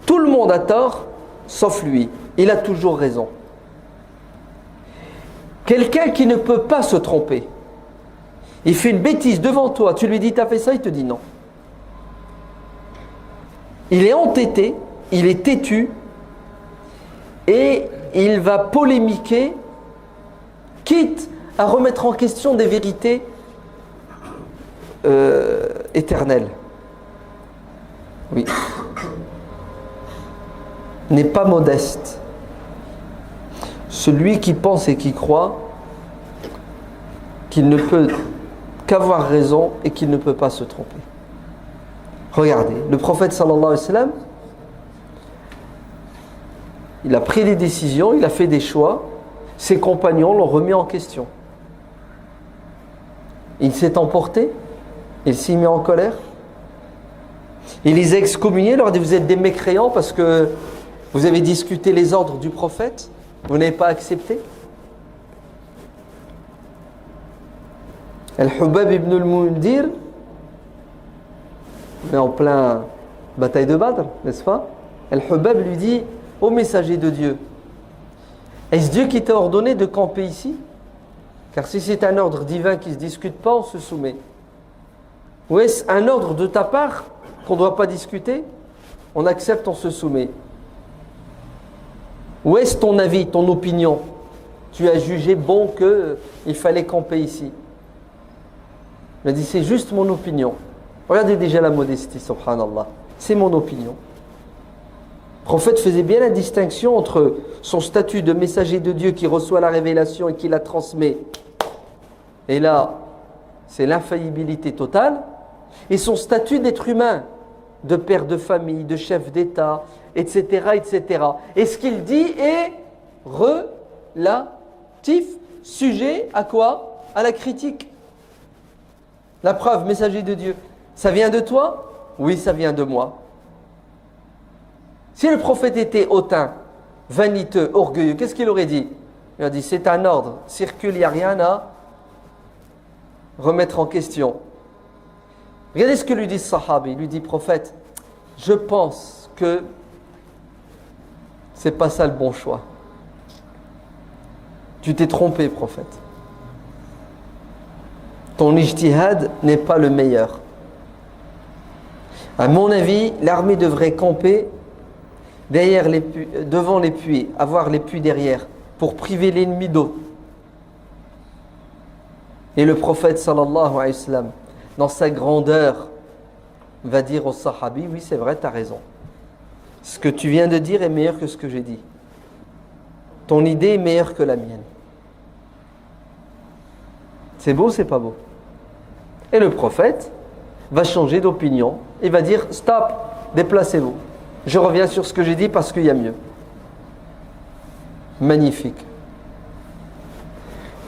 tout le monde a tort, sauf lui. Il a toujours raison. Quelqu'un qui ne peut pas se tromper. Il fait une bêtise devant toi, tu lui dis t'as fait ça, il te dit non. Il est entêté, il est têtu et il va polémiquer, quitte à remettre en question des vérités éternelles. Oui. N'est pas modeste. Celui qui pense et qui croit qu'il ne peut qu'avoir raison et qu'il ne peut pas se tromper. Regardez, le prophète sallallahu alayhi wa sallam, il a pris des décisions, il a fait des choix, ses compagnons l'ont remis en question. Il s'est emporté, il s'est mis en colère, il les a excommuniés, il leur a dit vous êtes des mécréants parce que vous avez discuté les ordres du prophète, vous n'avez pas accepté. Al-Hubab ibn al-Mundir, mais en plein bataille de Badr, n'est-ce pas? Al-Hubab lui dit ô messager de Dieu, est-ce Dieu qui t'a ordonné de camper ici? Car si c'est un ordre divin qui ne se discute pas, on se soumet. Ou est-ce un ordre de ta part qu'on ne doit pas discuter? On accepte, on se soumet. Où est-ce ton avis, ton opinion? Tu as jugé bon qu'il fallait camper ici. Il a dit c'est juste mon opinion. Regardez déjà la modestie, subhanallah. C'est mon opinion. Le prophète faisait bien la distinction entre son statut de messager de Dieu qui reçoit la révélation et qui la transmet. Et là, c'est l'infaillibilité totale. Et son statut d'être humain, de père de famille, de chef d'État, etc., etc. Et ce qu'il dit est relatif, sujet à quoi? À la critique. La preuve, messager de Dieu, ça vient de toi? Oui, ça vient de moi. Si le prophète était hautain, vaniteux, orgueilleux, qu'est-ce qu'il aurait dit? Il a dit, c'est un ordre, circule, il n'y a rien à remettre en question. Regardez ce que lui dit ce sahabi. Il lui dit, prophète, je pense que c'est pas ça le bon choix. Tu t'es trompé, prophète. Ton ijtihad n'est pas le meilleur. À mon avis, l'armée devrait camper derrière les puits, devant les puits, avoir les puits derrière, pour priver l'ennemi d'eau. Et le prophète sallallahu alayhi wa sallam, dans sa grandeur, va dire au sahabi, oui c'est vrai, tu as raison. Ce que tu viens de dire est meilleur que ce que j'ai dit. Ton idée est meilleure que la mienne. C'est beau, c'est pas beau. Et le prophète va changer d'opinion et va dire stop, déplacez-vous. Je reviens sur ce que j'ai dit parce qu'il y a mieux. Magnifique.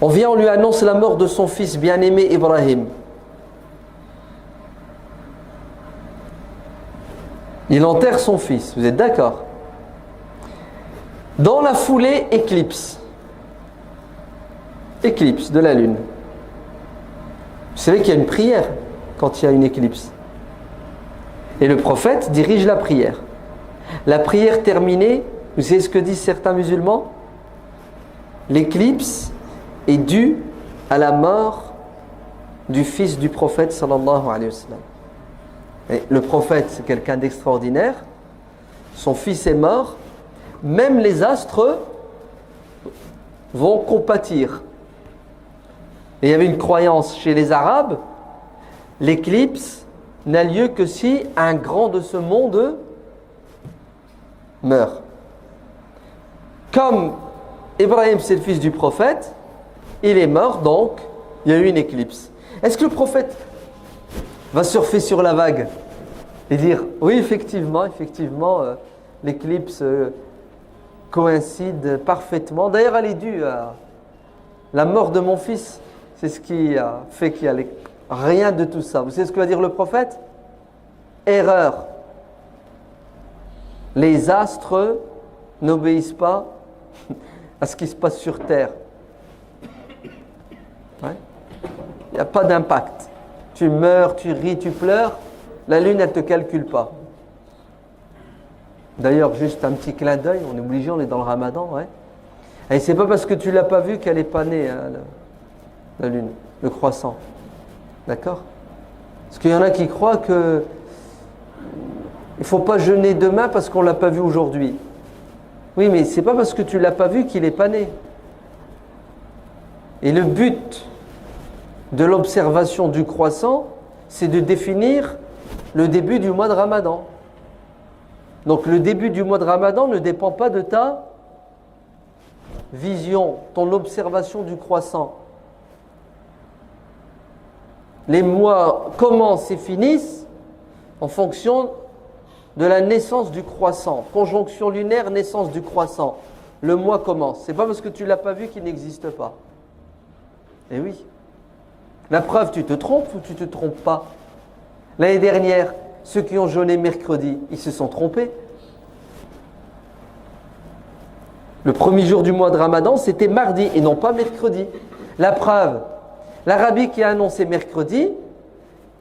On vient, on lui annonce la mort de son fils bien-aimé Ibrahim. Il enterre son fils, vous êtes d'accord? Dans la foulée, éclipse. Éclipse de la lune. Vous savez qu'il y a une prière quand il y a une éclipse. Et le prophète dirige la prière. La prière terminée, vous savez ce que disent certains musulmans? L'éclipse est due à la mort du fils du prophète sallallahu alayhi wa sallam. Et le prophète, c'est quelqu'un d'extraordinaire. Son fils est mort. Même les astres vont compatir. Et il y avait une croyance chez les Arabes, l'éclipse n'a lieu que si un grand de ce monde meurt. Comme Ibrahim, c'est le fils du prophète, il est mort, donc il y a eu une éclipse. Est-ce que le prophète va surfer sur la vague et dire oui, effectivement, l'éclipse coïncide parfaitement. D'ailleurs, elle est due à la mort de mon fils. C'est ce qui a fait qu'il n'y a rien de tout ça. Vous savez ce que va dire le prophète? Erreur. Les astres n'obéissent pas à ce qui se passe sur Terre. Ouais. Il n'y a pas d'impact. Tu meurs, tu ris, tu pleures, la lune, elle ne te calcule pas. D'ailleurs, juste un petit clin d'œil, on est obligé, on est dans le ramadan, ouais. Et c'est pas parce que tu ne l'as pas vu qu'elle n'est pas née, hein, la lune, le croissant. D'accord? Parce qu'il y en a qui croient que il ne faut pas jeûner demain parce qu'on ne l'a pas vu aujourd'hui. Oui, mais c'est pas parce que tu ne l'as pas vu qu'il n'est pas né. Et le but de l'observation du croissant, c'est de définir le début du mois de Ramadan. Donc le début du mois de Ramadan ne dépend pas de ta vision, ton observation du croissant. Les mois commencent et finissent en fonction de la naissance du croissant. Conjonction lunaire, naissance du croissant. Le mois commence. C'est pas parce que tu ne l'as pas vu qu'il n'existe pas. Eh oui. La preuve, tu te trompes ou tu ne te trompes pas? L'année dernière, ceux qui ont jeûné mercredi, ils se sont trompés. Le premier jour du mois de Ramadan, c'était mardi et non pas mercredi. La preuve, l'Arabie qui a annoncé mercredi,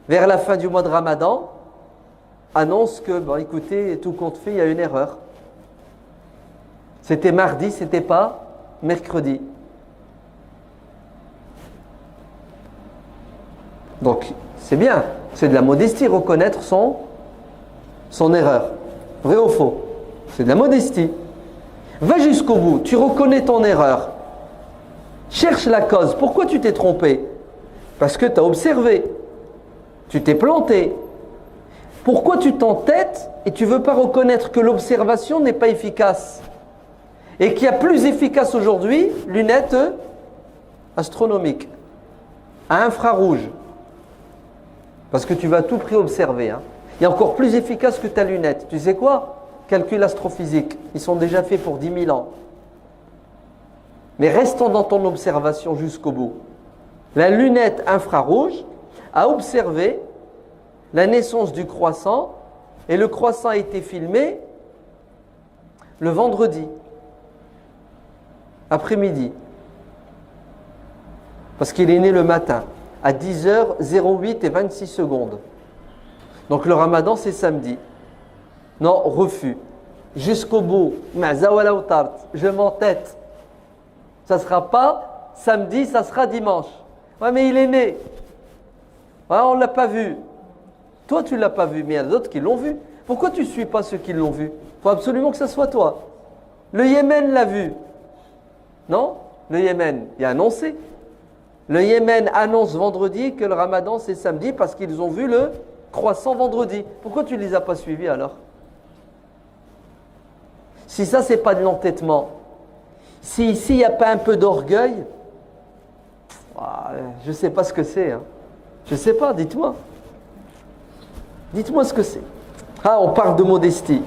vers la fin du mois de Ramadan, annonce que, bon écoutez, tout compte fait, il y a une erreur. C'était mardi, c'était pas mercredi. Donc, c'est bien, c'est de la modestie, reconnaître son erreur. Vrai ou faux? C'est de la modestie. Va jusqu'au bout, tu reconnais ton erreur. Cherche la cause. Pourquoi tu t'es trompé? Parce que tu as observé. Tu t'es planté. Pourquoi tu t'entêtes et tu ne veux pas reconnaître que l'observation n'est pas efficace? Et qu'il y a plus efficace aujourd'hui, lunettes astronomiques, à infrarouge. Parce que tu vas à tout prix observer. Hein. Il y a encore plus efficace que ta lunette. Tu sais quoi? Calcul astrophysique. Ils sont déjà faits pour 10 000 ans. Mais restons dans ton observation jusqu'au bout. La lunette infrarouge a observé la naissance du croissant et le croissant a été filmé le vendredi après-midi. Parce qu'il est né le matin à 10h08 et 26 secondes. Donc le ramadan c'est samedi. Non, refus. Jusqu'au bout. Je m'entête. Ça ne sera pas samedi, ça sera dimanche. Ouais, mais il est né. Ouais, on ne l'a pas vu. Toi, tu ne l'as pas vu, mais il y a d'autres qui l'ont vu. Pourquoi tu ne suis pas ceux qui l'ont vu? Il faut absolument que ce soit toi. Le Yémen l'a vu. Non? Le Yémen, il a annoncé. Le Yémen annonce vendredi que le ramadan c'est samedi parce qu'ils ont vu le croissant vendredi. Pourquoi tu ne les as pas suivis alors? Si ça, c'est pas de l'entêtement, si ici, il n'y a pas un peu d'orgueil, je ne sais pas ce que c'est. Hein. Je ne sais pas, dites-moi. Dites-moi ce que c'est. Ah, on parle de modestie.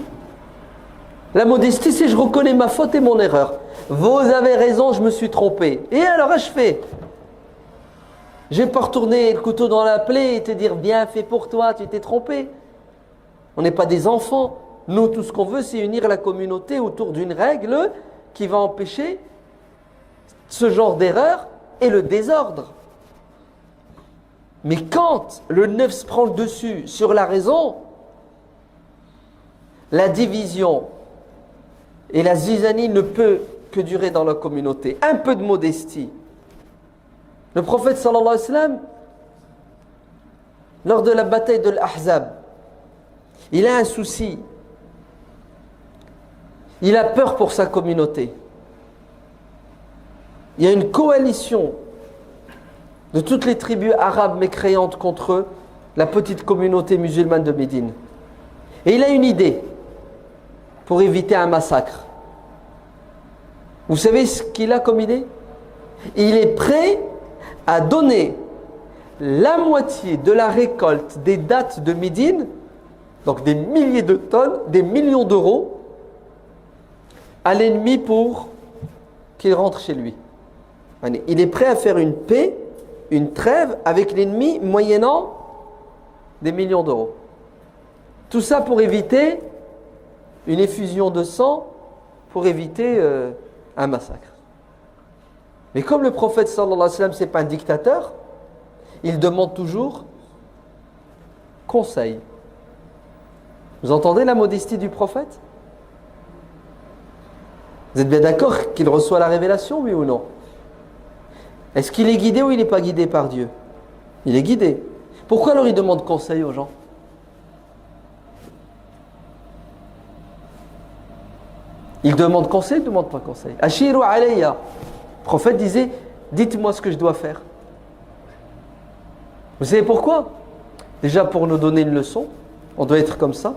La modestie, c'est je reconnais ma faute et mon erreur. Vous avez raison, je me suis trompé. Et alors, je fais. Je ne vais pas retourner le couteau dans la plaie et te dire bien fait pour toi, tu t'es trompé. On n'est pas des enfants. Nous, tout ce qu'on veut, c'est unir la communauté autour d'une règle qui va empêcher ce genre d'erreur et le désordre. Mais quand le nefs prend le dessus sur la raison, la division et la zizanie ne peut que durer dans la communauté. Un peu de modestie. Le prophète sallallahu alayhi wa sallam, lors de la bataille de l'Ahzab, il a un souci. Il a peur pour sa communauté. Il y a une coalition de toutes les tribus arabes mécréantes contre la petite communauté musulmane de Médine. Et il a une idée pour éviter un massacre. Vous savez ce qu'il a comme idée? Il est prêt à donner la moitié de la récolte des dattes de Médine, donc des milliers de tonnes, des millions d'euros, à l'ennemi pour qu'il rentre chez lui. Il est prêt à faire une paix, une trêve avec l'ennemi moyennant des millions d'euros. Tout ça pour éviter une effusion de sang, pour éviter un massacre. Mais comme le prophète sallallahu alayhi wa sallam, ce n'est pas un dictateur, il demande toujours conseil. Vous entendez la modestie du prophète? Vous êtes bien d'accord qu'il reçoit la révélation, oui ou non? Est-ce qu'il est guidé ou il n'est pas guidé par Dieu? Il est guidé. Pourquoi alors il demande conseil aux gens? Il demande conseil, il ne demande pas conseil. Ashiru alayya. Le prophète disait, dites-moi ce que je dois faire. Vous savez pourquoi? Déjà pour nous donner une leçon. On doit être comme ça.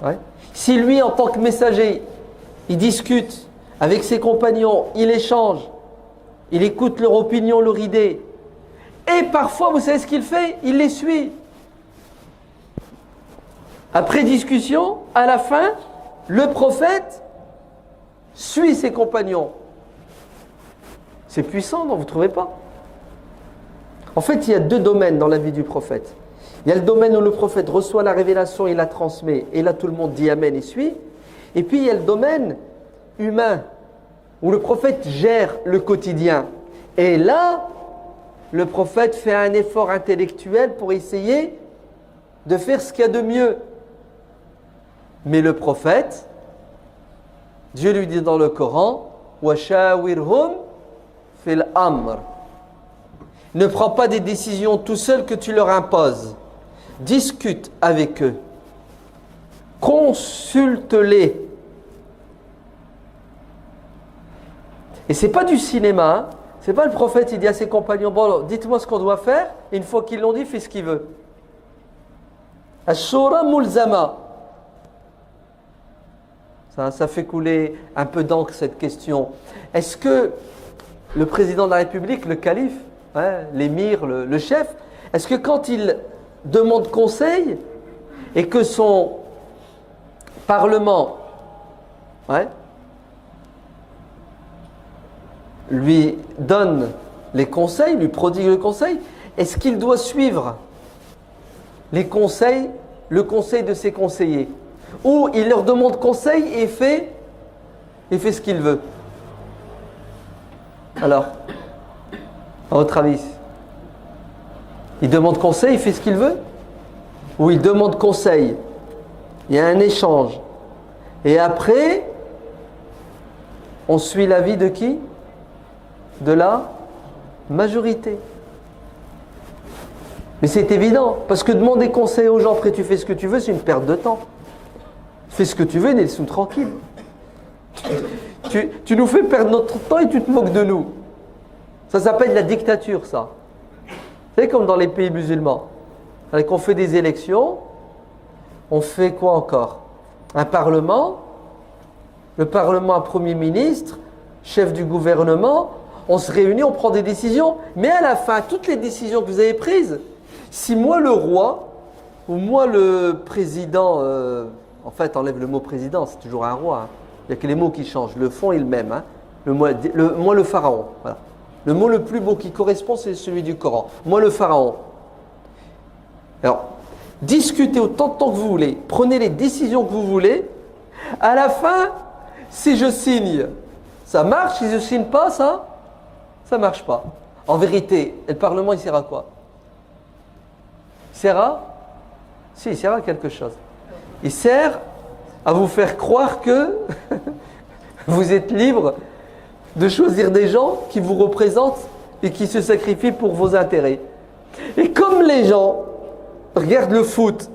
Ouais. Si lui, en tant que messager, il discute avec ses compagnons, il échange, il écoute leur opinion, leur idée. Et parfois, vous savez ce qu'il fait? Il les suit. Après discussion, à la fin, le prophète suit ses compagnons. C'est puissant, non? Vous ne trouvez pas? En fait, il y a deux domaines dans la vie du prophète. Il y a le domaine où le prophète reçoit la révélation, il la transmet, et là tout le monde dit Amen et suit. Et puis il y a le domaine humain, où le prophète gère le quotidien. Et là, le prophète fait un effort intellectuel pour essayer de faire ce qu'il y a de mieux. Mais le prophète, Dieu lui dit dans le Coran, وَشَاوِرْهُمْ فِي الْأَمْرِ. Ne prends pas des décisions tout seul que tu leur imposes. Discute avec eux. Consulte-les. Et c'est pas du cinéma. Hein. C'est pas le prophète, il dit à ses compagnons, bon, dites-moi ce qu'on doit faire. Et une fois qu'ils l'ont dit, fais ce qu'il veut. Ash-shura mulzama. Ça fait couler un peu d'encre cette question. Est-ce que le président de la République, le calife, l'émir, le chef, est-ce que quand il demande conseil et que son parlement lui donne les conseils, lui prodigue le conseil, est-ce qu'il doit suivre les conseils, le conseil de ses conseillers? Ou il leur demande conseil et fait ce qu'il veut? Alors, à votre avis, il demande conseil, il fait ce qu'il veut? Ou il demande conseil, il y a un échange, et après, on suit l'avis de qui? De la majorité. Mais c'est évident, parce que demander conseil aux gens, après tu fais ce que tu veux, c'est une perte de temps. Fais ce que tu veux, laisse-nous tranquille. Tu nous fais perdre notre temps et tu te moques de nous. Ça s'appelle la dictature, ça. C'est comme dans les pays musulmans. Quand on fait des élections, on fait quoi encore? Un parlement le Parlement, un Premier ministre, chef du gouvernement, on se réunit, on prend des décisions, mais à la fin, toutes les décisions que vous avez prises, si moi le roi, ou moi le président, en fait enlève le mot président, c'est toujours un roi, hein. Il n'y a que les mots qui changent, le fond est le même, hein. Moi le pharaon, voilà. Le mot le plus beau qui correspond, c'est celui du Coran. Moi le pharaon. Alors, discutez autant de temps que vous voulez, prenez les décisions que vous voulez, à la fin, si je signe, ça marche, si je ne signe pas, ça ne marche pas. En vérité, le Parlement, il sert à quoi? Il sert à? Si, il sert à quelque chose. Il sert à vous faire croire que vous êtes libre de choisir des gens qui vous représentent et qui se sacrifient pour vos intérêts. Et comme les gens regardent le foot,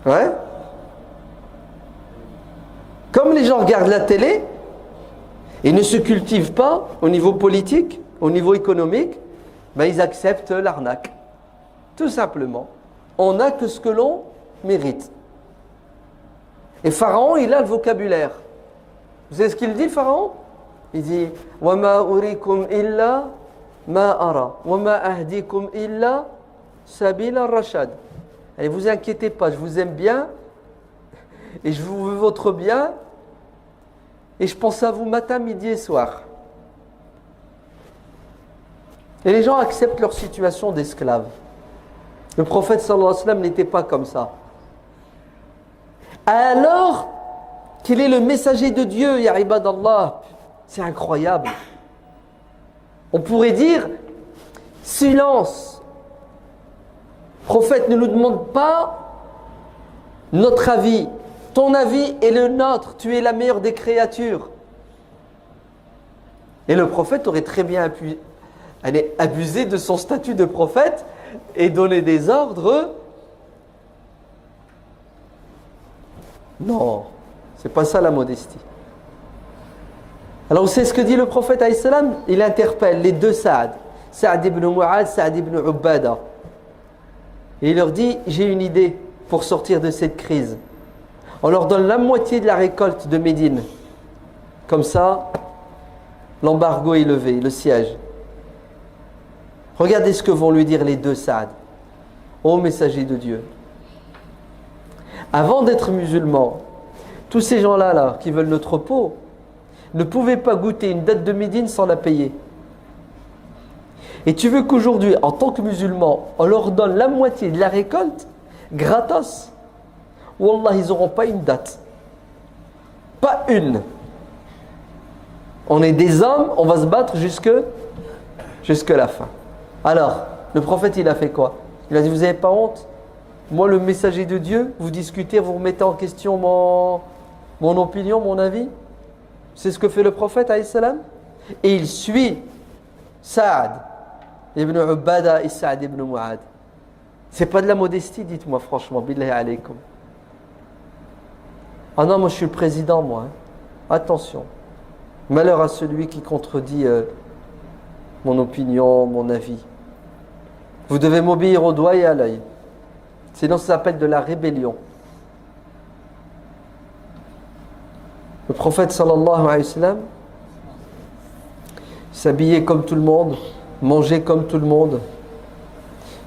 ouais, comme les gens regardent la télé et ne se cultivent pas au niveau politique, au niveau économique, ben ils acceptent l'arnaque. Tout simplement. On n'a que ce que l'on mérite. Et Pharaon, il a le vocabulaire. Vous savez ce qu'il dit, Pharaon? Il dit « Wa ma urikum illa ma ara, wa ma ahdikum illa sabila rashad » Allez, vous inquiétez pas, je vous aime bien et je vous veux votre bien et je pense à vous matin, midi et soir. Et les gens acceptent leur situation d'esclaves. Le prophète sallallahu alayhi wa sallam n'était pas comme ça. Alors qu'il est le messager de Dieu, ya ibadallah, c'est incroyable. On pourrait dire, silence. Le prophète ne nous demande pas notre avis. Ton avis est le nôtre, tu es la meilleure des créatures. Et le prophète aurait très bien abusé de son statut de prophète et donné des ordres. Non, c'est pas ça la modestie. Alors vous savez ce que dit le prophète alayhi salam? Il interpelle les deux Saad, Saad ibn Mu'ad, Saad ibn Ubada. Et il leur dit, j'ai une idée pour sortir de cette crise. On leur donne la moitié de la récolte de Médine. Comme ça, l'embargo est levé, le siège. Regardez ce que vont lui dire les deux Saad. Ô messager de Dieu, avant d'être musulmans, tous ces gens-là qui veulent notre peau ne pouvaient pas goûter une date de Médine sans la payer. Et tu veux qu'aujourd'hui, en tant que musulmans, on leur donne la moitié de la récolte gratos? Wallah, ils n'auront pas une date. Pas une. On est des hommes, on va se battre jusque la fin. Alors, le prophète, il a fait quoi? Il a dit, vous n'avez pas honte? Moi, le messager de Dieu, vous discutez, vous remettez en question mon opinion, mon avis. C'est ce que fait le prophète, alayhi salam. Et il suit Saad ibn Ubada et Saad ibn Mu'ad. C'est pas de la modestie, dites-moi franchement, billahi alaykum. Ah non, moi je suis le président, moi. Hein. Attention. Malheur à celui qui contredit mon opinion, mon avis. Vous devez m'obéir au doigt et à l'œil. Sinon, ça s'appelle de la rébellion. Le prophète sallallahu alayhi wa sallam s'habillait comme tout le monde, mangeait comme tout le monde,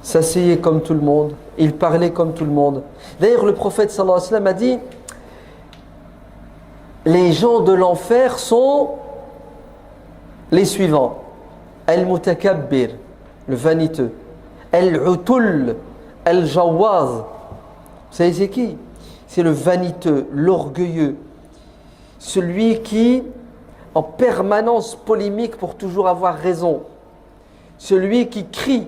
s'asseyait comme tout le monde, il parlait comme tout le monde. D'ailleurs, le prophète sallallahu alayhi wa sallam a dit, les gens de l'enfer sont les suivants. Al-Mutakabbir, le vaniteux. Al-Utul, Al-Jawaz. Vous savez c'est qui? C'est le vaniteux, l'orgueilleux. Celui qui, en permanence polémique pour toujours avoir raison. Celui qui crie,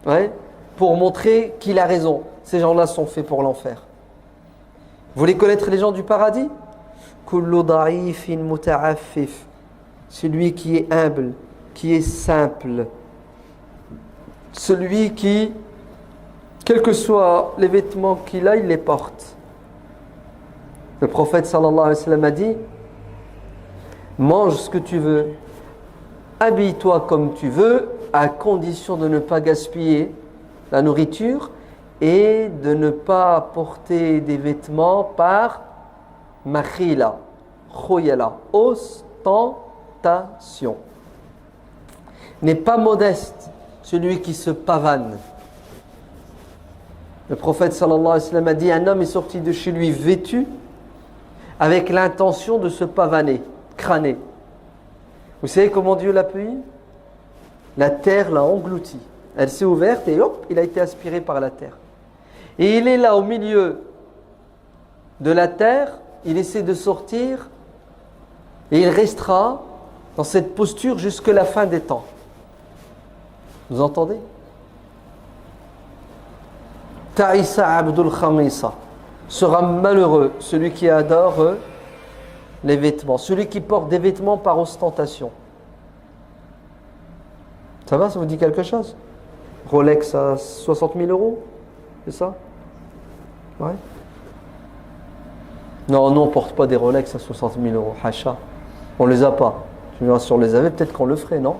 ouais, pour montrer qu'il a raison. Ces gens-là sont faits pour l'enfer. Vous voulez connaître les gens du paradis? Kullu da'ifin muta'affif. Celui qui est humble, qui est simple. Celui qui, quels que soient les vêtements qu'il a, il les porte. Le prophète sallallahu alayhi wa sallam a dit, mange ce que tu veux, habille-toi comme tu veux, à condition de ne pas gaspiller la nourriture et de ne pas porter des vêtements par makhila, khoyala, ostentation. N'est pas modeste celui qui se pavane. Le prophète sallallahu alayhi wa sallam a dit, un homme est sorti de chez lui vêtu avec l'intention de se pavaner, crâner. Vous savez comment Dieu l'a puni? La terre l'a englouti. Elle s'est ouverte et hop, il a été aspiré par la terre. Et il est là au milieu de la terre, il essaie de sortir et il restera dans cette posture jusque la fin des temps. Vous entendez? Ta'isa Abdul Khamisa sera malheureux, celui qui adore les vêtements, celui qui porte des vêtements par ostentation. Ça va, ça vous dit quelque chose? Rolex à 60 000 €, c'est ça? Ouais. Non, nous on ne porte pas des Rolex à 60 000 €, hacha. On ne les a pas. Tu me diras si on les avait, peut-être qu'on le ferait, non?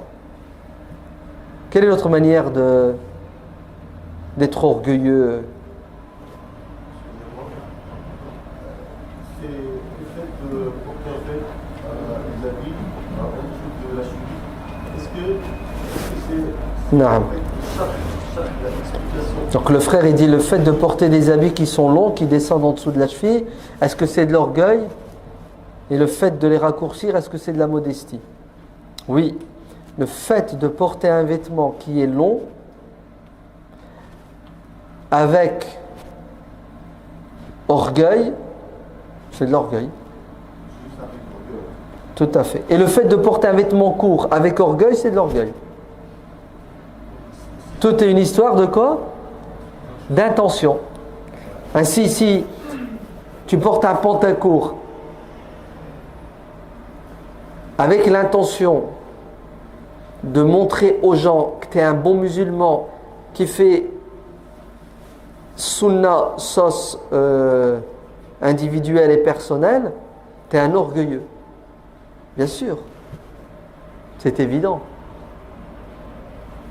Quelle est notre manière d'être orgueilleux? C'est le fait de porter en fait les habits en dessous de la cheville. Est-ce que c'est Non. en fait, la explication? Donc le frère il dit le fait de porter des habits qui sont longs, qui descendent en dessous de la cheville, est-ce que c'est de l'orgueil? Et le fait de les raccourcir, est-ce que c'est de la modestie? Oui. Le fait de porter un vêtement qui est long avec orgueil, c'est de l'orgueil. Tout à fait. Et le fait de porter un vêtement court avec orgueil, c'est de l'orgueil. Tout est une histoire de quoi? D'intention. Ainsi, si tu portes un pantalon court avec l'intention de montrer aux gens que tu es un bon musulman qui fait sunna sauce individuelle et personnelle, tu es un orgueilleux. Bien sûr. C'est évident.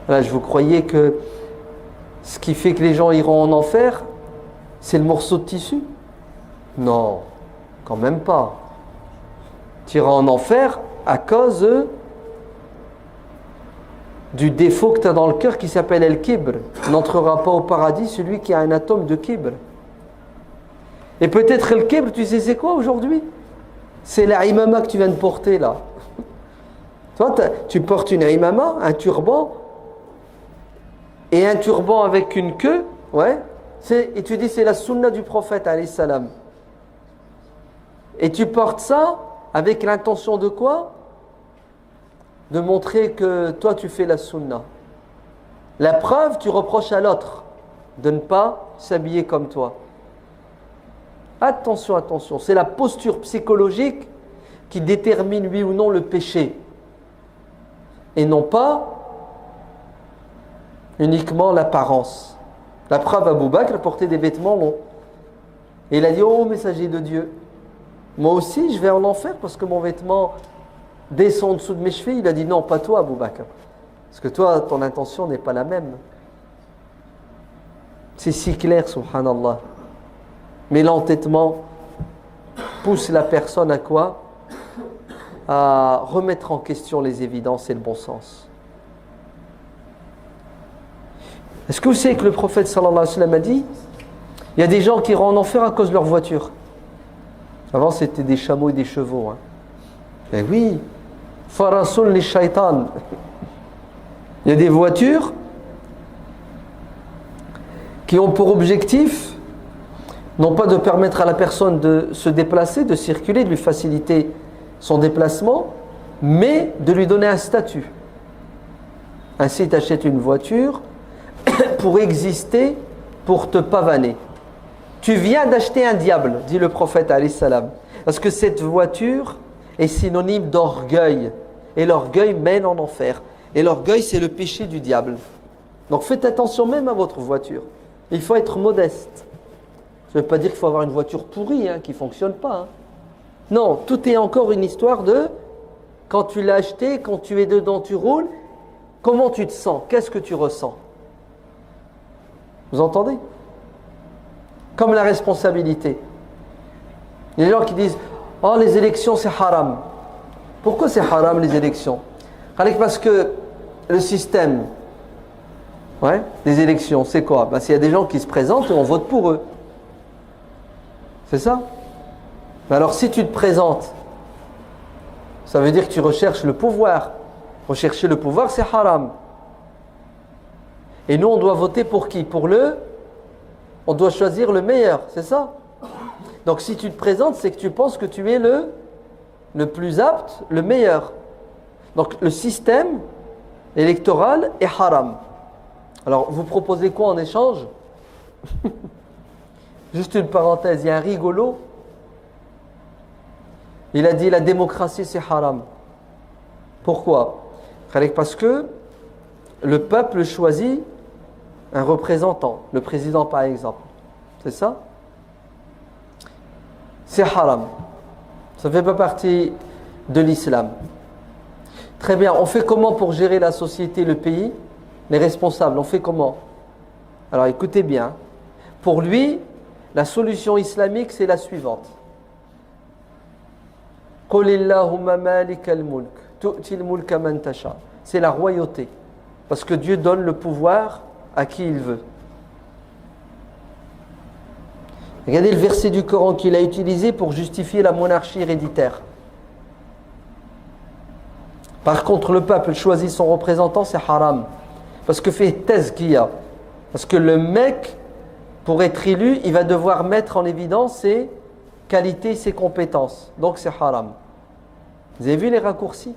Là, je vous croyais que ce qui fait que les gens iront en enfer, c'est le morceau de tissu? Non, quand même pas. Tu iras en enfer à cause du défaut que tu as dans le cœur qui s'appelle El-Kibr. N'entrera pas au paradis celui qui a un atome de Kibr. Et peut-être El-Kibr, tu sais c'est quoi aujourd'hui? C'est la imama que tu viens de porter là. Toi, tu portes une imama, un turban, et un turban avec une queue, ouais. Et tu dis c'est la sunna du prophète, alayhi salam. Et tu portes ça avec l'intention de quoi? De montrer que toi tu fais la sunna. La preuve, tu reproches à l'autre de ne pas s'habiller comme toi. Attention, attention, c'est la posture psychologique qui détermine oui ou non le péché. Et non pas uniquement l'apparence. La preuve, Abu Bakr portait des vêtements longs. Et il a dit, oh messager de Dieu, moi aussi je vais en enfer parce que mon vêtement descend en dessous de mes chevilles. Il a dit, non, pas toi Abu Bakr. Parce que toi, ton intention n'est pas la même. C'est si clair, subhanallah. Mais l'entêtement pousse la personne à quoi? À remettre en question les évidences et le bon sens. Est-ce que vous savez que le prophète sallallahu alayhi wa sallam a dit, il y a des gens qui iront en enfer à cause de leur voiture. Avant c'était des chameaux et des chevaux. Eh oui, farasul li shaitan. Il y a des voitures qui ont pour objectif non pas de permettre à la personne de se déplacer, de circuler, de lui faciliter son déplacement, mais de lui donner un statut. Ainsi, tu achètes une voiture pour exister, pour te pavaner. Tu viens d'acheter un diable, dit le prophète alayhi salam, parce que cette voiture est synonyme d'orgueil, et l'orgueil mène en enfer. Et l'orgueil, c'est le péché du diable. Donc faites attention même à votre voiture. Il faut être modeste. Ça ne veut pas dire qu'il faut avoir une voiture pourrie, qui ne fonctionne pas. Non, tout est encore une histoire de quand tu l'as acheté, quand tu es dedans, tu roules, comment tu te sens? Qu'est-ce que tu ressens? Vous entendez? Comme la responsabilité. Il y a des gens qui disent « Oh, les élections, c'est haram. » Pourquoi c'est haram, les élections? Parce que le système des élections, c'est quoi? S'il y a des gens qui se présentent, on vote pour eux. C'est ça? Mais alors, si tu te présentes, ça veut dire que tu recherches le pouvoir. Rechercher le pouvoir, c'est haram. Et nous, on doit voter pour qui? On doit choisir le meilleur, c'est ça? Donc si tu te présentes, c'est que tu penses que tu es le plus apte, le meilleur. Donc le système électoral est haram. Alors vous proposez quoi en échange? Juste une parenthèse, il y a un rigolo. Il a dit la démocratie c'est haram. Pourquoi? Parce que le peuple choisit un représentant, le président par exemple. C'est ça? C'est haram. Ça ne fait pas partie de l'islam. Très bien, on fait comment pour gérer la société, le pays? Les responsables, on fait comment? Alors écoutez bien. Pour lui, la solution islamique, c'est la suivante. C'est la royauté. Parce que Dieu donne le pouvoir à qui il veut. Regardez le verset du Coran qu'il a utilisé pour justifier la monarchie héréditaire. Par contre, le peuple choisit son représentant, c'est haram. Parce que fait tazkiya. Parce que le mec, pour être élu, il va devoir mettre en évidence ses qualités, ses compétences. Donc c'est haram. Vous avez vu les raccourcis?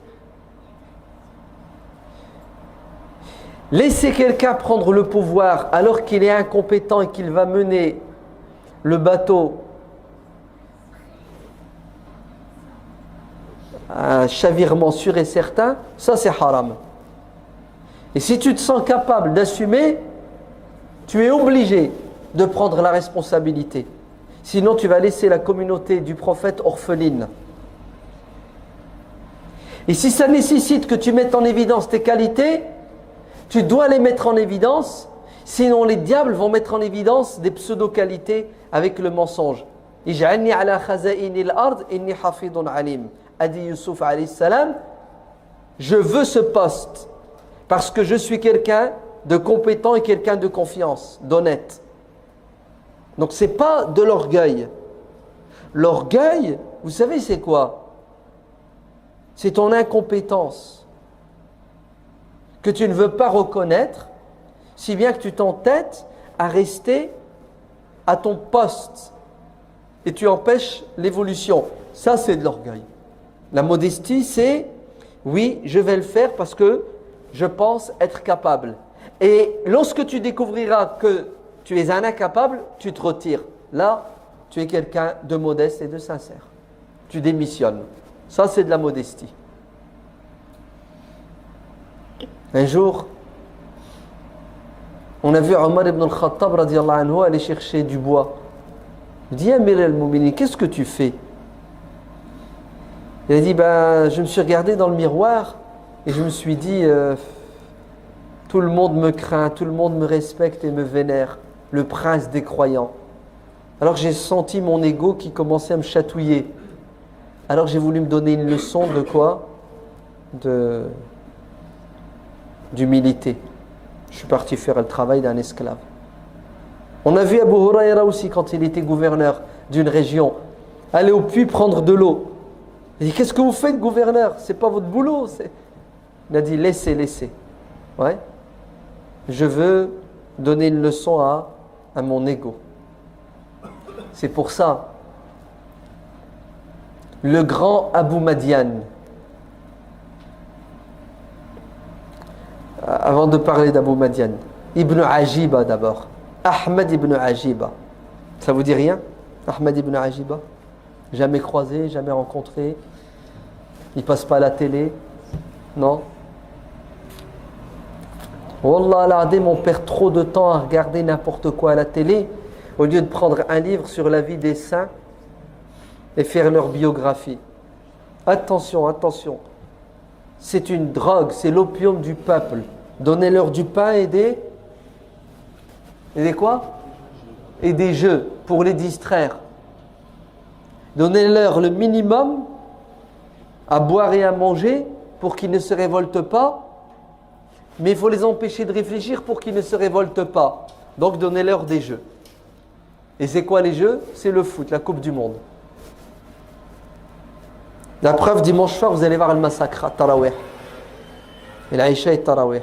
Laisser quelqu'un prendre le pouvoir alors qu'il est incompétent et qu'il va mener le bateau à un chavirement sûr et certain, ça c'est haram. Et si tu te sens capable d'assumer, tu es obligé de prendre la responsabilité. Sinon tu vas laisser la communauté du prophète orpheline. Et si ça nécessite que tu mettes en évidence tes qualités, tu dois les mettre en évidence, sinon les diables vont mettre en évidence des pseudo-qualités avec le mensonge. Ij'alni ala khaza'inil ard inni hafidun alim. A dit Youssouf alayhi salam, je veux ce poste parce que je suis quelqu'un de compétent et quelqu'un de confiance, d'honnête. Donc c'est pas de l'orgueil. L'orgueil, vous savez c'est quoi? C'est ton incompétence que tu ne veux pas reconnaître, si bien que tu t'entêtes à rester à ton poste et tu empêches l'évolution. Ça, c'est de l'orgueil. La modestie, c'est oui, je vais le faire parce que je pense être capable. Et lorsque tu découvriras que tu es un incapable, tu te retires. Là, tu es quelqu'un de modeste et de sincère. Tu démissionnes. Ça, c'est de la modestie. Un jour, on a vu Omar ibn al-Khattab radiyallahu anhu aller chercher du bois. Il dit, Amir al-Moumini, qu'est-ce que tu fais? Il a dit, je me suis regardé dans le miroir et je me suis dit, tout le monde me craint, tout le monde me respecte et me vénère, le prince des croyants. Alors j'ai senti mon ego qui commençait à me chatouiller. Alors j'ai voulu me donner une leçon de quoi? D'humilité. Je suis parti faire le travail d'un esclave. On a vu Abu Huraira aussi quand il était gouverneur d'une région aller au puits prendre de l'eau. Il dit, qu'est-ce que vous faites, gouverneur? C'est pas votre boulot. Il a dit, laissez. Ouais. Je veux donner une leçon à mon ego. C'est pour ça, le grand Abu Madian, avant de parler d'Abu Madian, Ibn Ajiba d'abord, Ahmed ibn Ajiba, ça vous dit rien? Ahmed ibn Ajiba? Jamais croisé, jamais rencontré, il passe pas à la télé, non? Wallah al-Adim, on perd trop de temps à regarder n'importe quoi à la télé au lieu de prendre un livre sur la vie des saints et faire leur biographie. Attention, c'est une drogue, c'est l'opium du peuple. Donnez-leur du pain et des quoi? Et des jeux pour les distraire. Donnez-leur le minimum à boire et à manger pour qu'ils ne se révoltent pas. Mais il faut les empêcher de réfléchir pour qu'ils ne se révoltent pas. Donc donnez-leur des jeux. Et c'est quoi les jeux? C'est le foot, la Coupe du Monde. La preuve, dimanche soir, vous allez voir le massacre à Tarawih. Et l'Aïcha et Tarawih.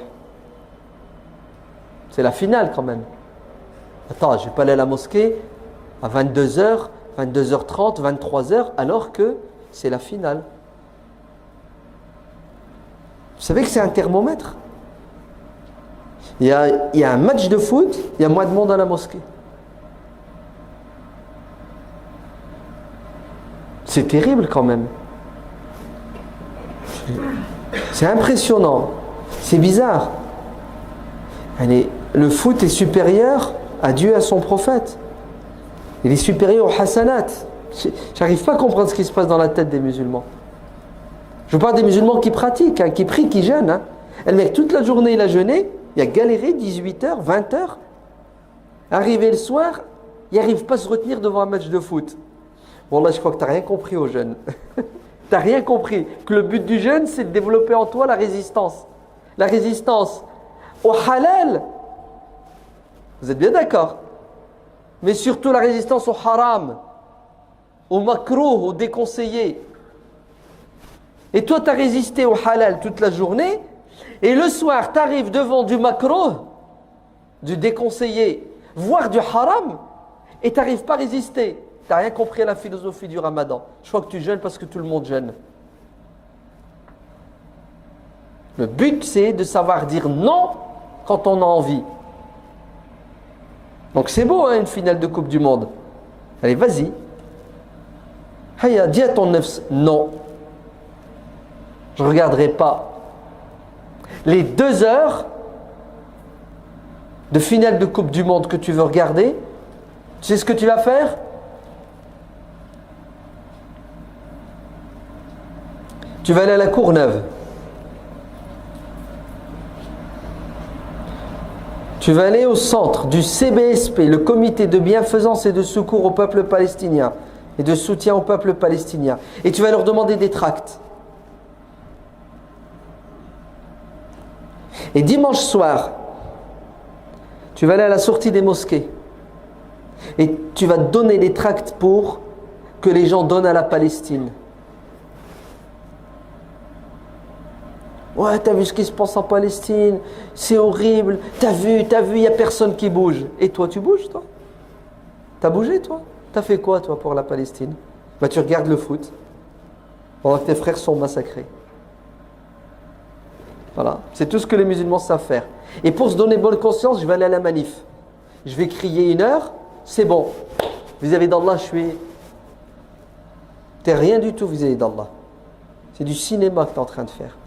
C'est la finale quand même. Attends, je ne vais pas aller à la mosquée à 22h, 22h30, 23h, alors que c'est la finale. Vous savez que c'est un thermomètre? Il y a un match de foot, il y a moins de monde à la mosquée. C'est terrible quand même. C'est impressionnant. C'est bizarre. Le foot est supérieur à Dieu et à son prophète. Il est supérieur au hasanat. J'arrive pas à comprendre ce qui se passe dans la tête des musulmans. Je parle des musulmans qui pratiquent, qui prient, qui jeûnent. Le mec, toute la journée, il a jeûné. Il a galéré 18h, 20h. Arrivé le soir, il n'arrive pas à se retenir devant un match de foot. Wallah, je crois que tu n'as rien compris au jeûne. Tu n'as rien compris. Que le but du jeûne, c'est de développer en toi la résistance. La résistance au halal. Vous êtes bien d'accord? Mais surtout la résistance au haram, au makrouh, au déconseillé. Et toi, tu as résisté au halal toute la journée. Et le soir, tu arrives devant du makrouh, du déconseillé, voire du haram, et tu n'arrives pas à résister. Tu n'as rien compris à la philosophie du ramadan. Je crois que tu jeûnes parce que tout le monde jeûne. Le but, c'est de savoir dire non quand on a envie. Donc c'est beau, une finale de Coupe du Monde. Allez, vas-y. Hayya, dis à ton nefs, non. Je ne regarderai pas. Les 2 heures de finale de Coupe du Monde que tu veux regarder, tu sais ce que tu vas faire? Tu vas aller à la Courneuve. Tu vas aller au centre du CBSP, le comité de bienfaisance et de secours au peuple palestinien et de soutien au peuple palestinien. Et tu vas leur demander des tracts. Et dimanche soir, tu vas aller à la sortie des mosquées. Et tu vas donner des tracts pour que les gens donnent à la Palestine. Ouais, t'as vu ce qui se passe en Palestine? C'est horrible. T'as vu, il n'y a personne qui bouge. Et toi, tu bouges, toi? T'as bougé, toi? T'as fait quoi, toi, pour la Palestine? Bah, tu regardes le foot pendant que tes frères sont massacrés. Voilà, c'est tout ce que les musulmans savent faire. Et pour se donner bonne conscience, je vais aller à la manif. Je vais crier 1 heure, c'est bon. Vis-à-vis d'Allah, t'es rien du tout vis-à-vis d'Allah. C'est du cinéma que tu es en train de faire.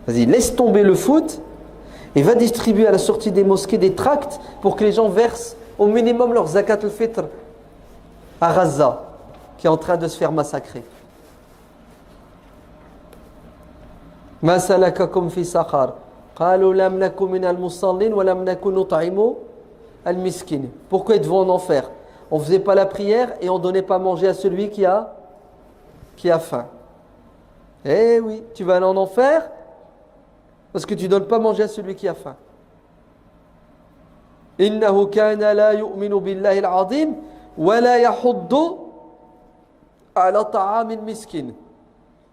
Vas-y, laisse tomber le foot et va distribuer à la sortie des mosquées des tracts pour que les gens versent au minimum leur zakat al-fitr à Gaza, qui est en train de se faire massacrer. Ma salakakum fi saqar qalu lam nakum min al-musallin wa lam nakun nut'imu al-miskin. Pourquoi êtes-vous en enfer? On ne faisait pas la prière et on ne donnait pas à manger à celui qui a faim. Eh oui, tu vas aller en enfer parce que tu ne donnes pas à manger à celui qui a faim. Innahu kana la yu'minu billahi al-'azim wa la yahuddu ala ta'amil miskin.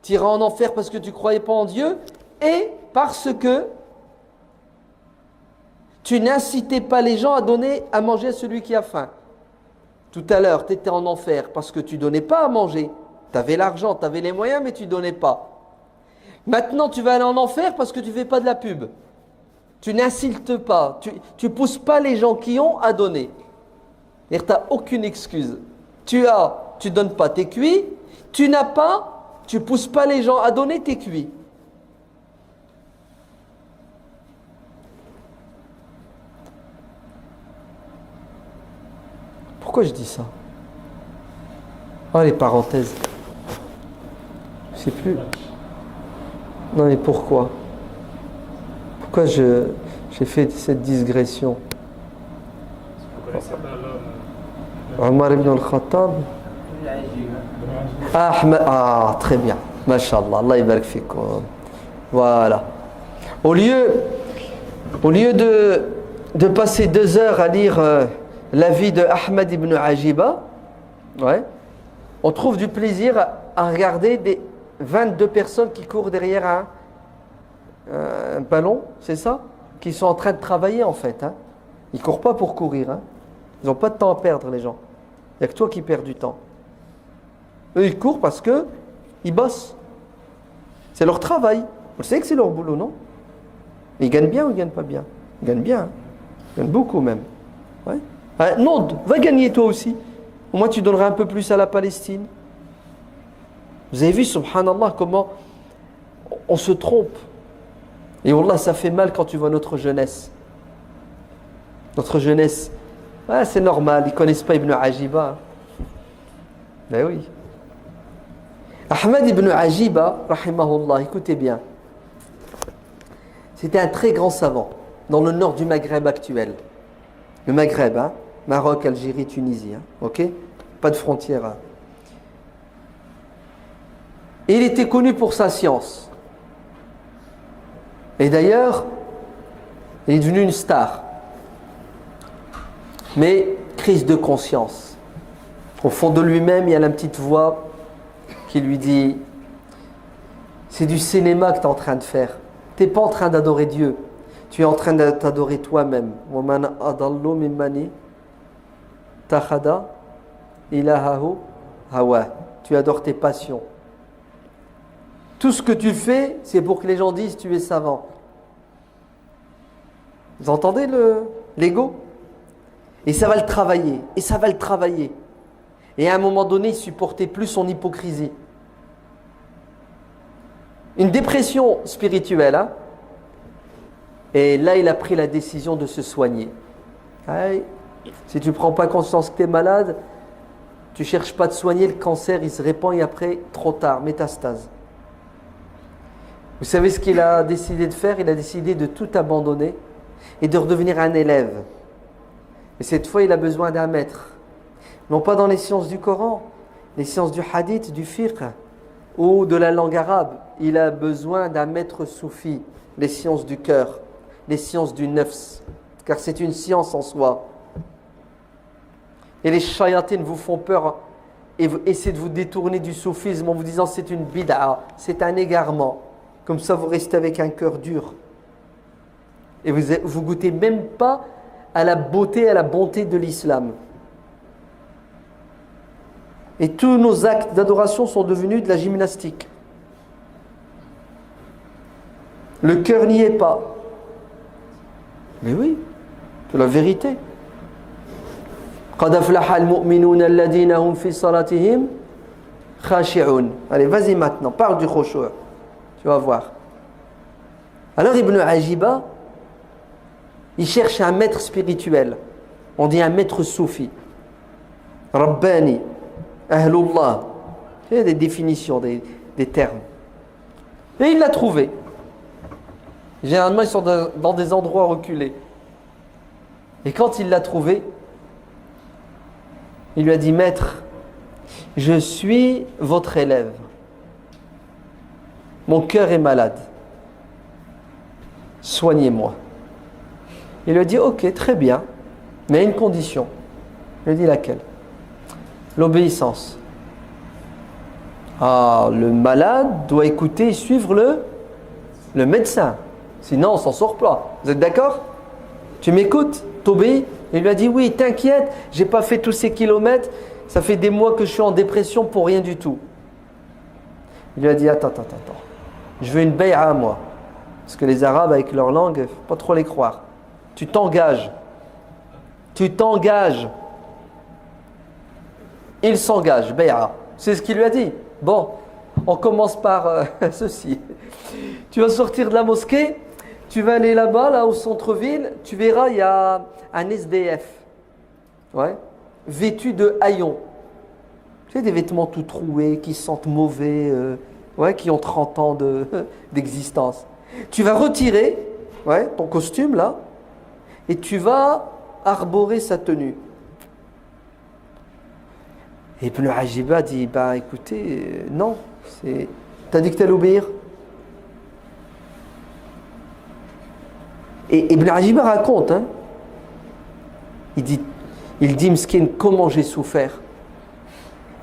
Tu iras en enfer parce que tu ne croyais pas en Dieu et parce que tu n'incitais pas les gens à donner à manger à celui qui a faim. Tout à l'heure, tu étais en enfer parce que tu ne donnais pas à manger. Tu avais l'argent, tu avais les moyens, mais tu ne donnais pas. Maintenant, tu vas aller en enfer parce que tu ne fais pas de la pub. Tu n'insultes pas. Tu ne pousses pas les gens qui ont à donner. Tu n'as aucune excuse. Tu ne donnes pas, t'es cuit. Tu n'as pas, tu ne pousses pas les gens à donner, t'es cuit. Pourquoi je dis ça? Oh, les parenthèses. Je sais plus. Non, mais pourquoi? Pourquoi j'ai fait cette digression? Vous ne connaissez pas l'homme Omar ibn al-Khattab. Ahmed. Ah, très bien. Masha'Allah. Allah yabarak fikoum. Voilà. Au lieu de passer 2 heures à lire la vie de Ahmed ibn Ajiba, ouais, on trouve du plaisir à regarder des 22 personnes qui courent derrière un ballon, c'est ça? Qui sont en train de travailler en fait. Hein. Ils ne courent pas pour courir. Hein. Ils n'ont pas de temps à perdre, les gens. Il n'y a que toi qui perds du temps. Eux, ils courent parce qu'ils bossent. C'est leur travail. Vous savez que c'est leur boulot, non? Ils gagnent bien ou ils ne gagnent pas bien? Ils gagnent bien. Hein. Ils gagnent beaucoup même. Ouais. Non, va gagner toi aussi. Au moins tu donneras un peu plus à la Palestine. Vous avez vu, subhanallah, comment on se trompe. Et wallah, ça fait mal quand tu vois notre jeunesse. Notre jeunesse, ouais, c'est normal, ils ne connaissent pas Ibn Ajiba. Ben oui. Ahmed ibn Ajiba, rahimahullah, écoutez bien. C'était un très grand savant dans le nord du Maghreb actuel. Le Maghreb, hein, Maroc, Algérie, Tunisie, hein, ok? Pas de frontières. Hein. Et il était connu pour sa science. Et d'ailleurs, il est devenu une star. Mais crise de conscience. Au fond de lui-même, il y a la petite voix qui lui dit « C'est du cinéma que tu es en train de faire. Tu n'es pas en train d'adorer Dieu. Tu es en train de t'adorer toi-même. « Waman adallu mimmani takhada ilahahu hawa » Tu adores tes passions. Tout ce que tu fais, c'est pour que les gens disent « Tu es savant. » Vous entendez l'ego? Et ça va le travailler. Et ça va le travailler. Et à un moment donné, il ne supportait plus son hypocrisie. Une dépression spirituelle. Hein? Et là, il a pris la décision de se soigner. Hey, si tu ne prends pas conscience que tu es malade, tu ne cherches pas à te soigner, le cancer, il se répand et après, trop tard, métastase. Vous savez ce qu'il a décidé de faire? Il a décidé de tout abandonner et de redevenir un élève. Et cette fois, il a besoin d'un maître. Non pas dans les sciences du Coran, les sciences du hadith, du fiqh ou de la langue arabe. Il a besoin d'un maître soufi, les sciences du cœur, les sciences du nafs, car c'est une science en soi. Et les shayatines vous font peur et essaient de vous détourner du soufisme en vous disant c'est une bid'a, c'est un égarement. Comme ça, vous restez avec un cœur dur. Et vous goûtez même pas à la beauté, à la bonté de l'islam. Et tous nos actes d'adoration sont devenus de la gymnastique. Le cœur n'y est pas. Mais oui, c'est la vérité. قَدْ أَفْلَحَ الْمُؤْمِنُونَ الَّذِينَ هُمْ فِي صَلَاتِهِمْ خَاشِعُونَ. Allez, vas-y maintenant, parle du khushu'. Tu vas voir. Alors Ibn Ajiba, il cherche un maître spirituel. On dit un maître soufi. Rabbani, Ahlullah. Il y a des définitions, des termes. Et il l'a trouvé. Généralement, ils sont dans des endroits reculés. Et quand il l'a trouvé, il lui a dit, maître, je suis votre élève. Mon cœur est malade. Soignez-moi. Il lui a dit, ok, très bien, mais à une condition. Il lui a dit laquelle? L'obéissance. Ah, le malade doit écouter et suivre le médecin. Sinon, on s'en sort pas. Vous êtes d'accord? Tu m'écoutes? T'obéis? Il lui a dit, oui, t'inquiète, j'ai pas fait tous ces kilomètres, ça fait des mois que je suis en dépression pour rien du tout. Il lui a dit, attends. Je veux une bay'a, moi. Parce que les Arabes, avec leur langue, il ne faut pas trop les croire. Tu t'engages. Il s'engage, bay'a. C'est ce qu'il lui a dit. Bon, on commence par ceci. Tu vas sortir de la mosquée, tu vas aller là-bas, là au centre-ville, tu verras, il y a un SDF. Ouais, vêtu de haillons. Tu sais, des vêtements tout troués, qui sentent mauvais, qui ont 30 ans d'existence. Tu vas retirer ton costume là et tu vas arborer sa tenue. Et Ibn Ajiba dit, bah écoutez, non, t'as dit que t'allais obéir. Et Ibn Ajiba raconte, hein, il dit, Mskin, comment j'ai souffert.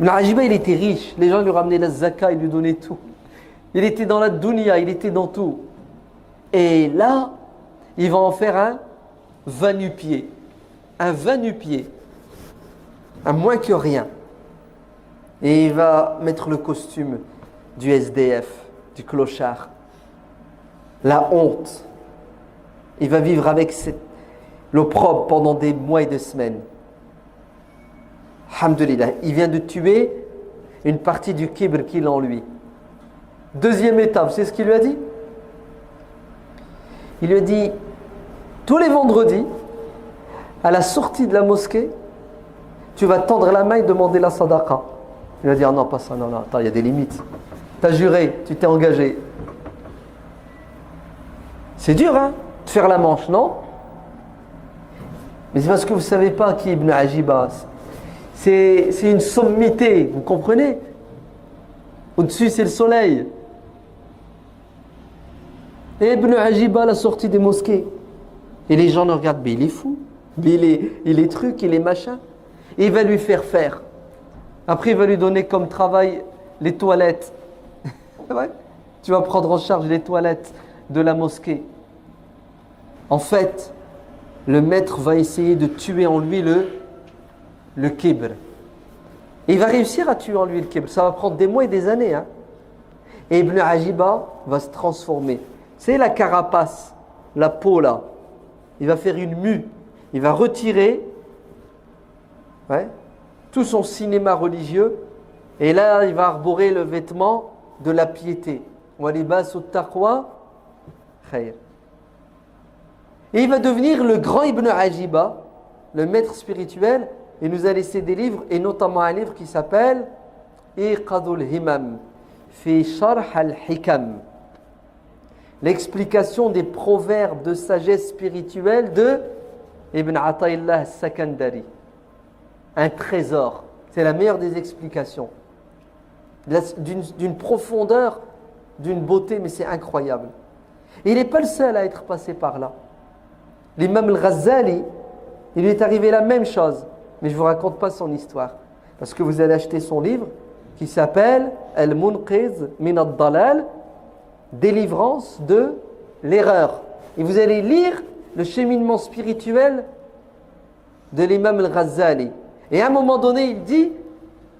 Ibn Ajiba, il était riche, les gens lui ramenaient la zaka, ils lui donnaient tout. Il était dans la dunya, il était dans tout. Et là, il va en faire un va-nu-pied. Un va-nu-pied. Un moins que rien. Et il va mettre le costume du SDF, du clochard. La honte. Il va vivre avec l'opprobre pendant des mois et des semaines. Alhamdulillah. Il vient de tuer une partie du kibr qu'il a en lui. Deuxième étape, c'est ce qu'il lui a dit. Il lui a dit, tous les vendredis, à la sortie de la mosquée, tu vas tendre la main et demander la sadaqa. Il a dit, ah non, pas ça, non, attends, il y a des limites. Tu as juré, tu t'es engagé. C'est dur, hein, de faire la manche, non? Mais c'est parce que vous ne savez pas qui est Ibn Ajiba. C'est une sommité, vous comprenez? Au-dessus, c'est le soleil. Et Ibn Ajiba à la sortie des mosquées. Et les gens le regardent, mais il est fou. Mais il est truc, il est machin. Et il va lui faire faire. Après, il va lui donner comme travail les toilettes. Ouais. Tu vas prendre en charge les toilettes de la mosquée. En fait, le maître va essayer de tuer en lui le kibr. Et il va réussir à tuer en lui le kibr. Ça va prendre des mois et des années. Hein. Et Ibn Ajiba va se transformer. C'est la carapace, la peau là. Il va faire une mue. Il va retirer tout son cinéma religieux. Et là, il va arborer le vêtement de la piété. Walibas ut-taqwa khayr. Et il va devenir le grand Ibn Ajiba, le maître spirituel. Il nous a laissé des livres, et notamment un livre qui s'appelle Iqadul Himam fi Sharh al-Hikam. L'explication des proverbes de sagesse spirituelle de Ibn Ata'illah al-Sakandari. Un trésor. C'est la meilleure des explications. D'une profondeur, d'une beauté, mais c'est incroyable. Et il n'est pas le seul à être passé par là. L'imam al-Ghazali, il lui est arrivé la même chose. Mais je ne vous raconte pas son histoire. Parce que vous allez acheter son livre qui s'appelle Al-Munqiz min ad-Dalal, délivrance de l'erreur. Et vous allez lire le cheminement spirituel de l'imam al-Ghazali. Et à un moment donné, il dit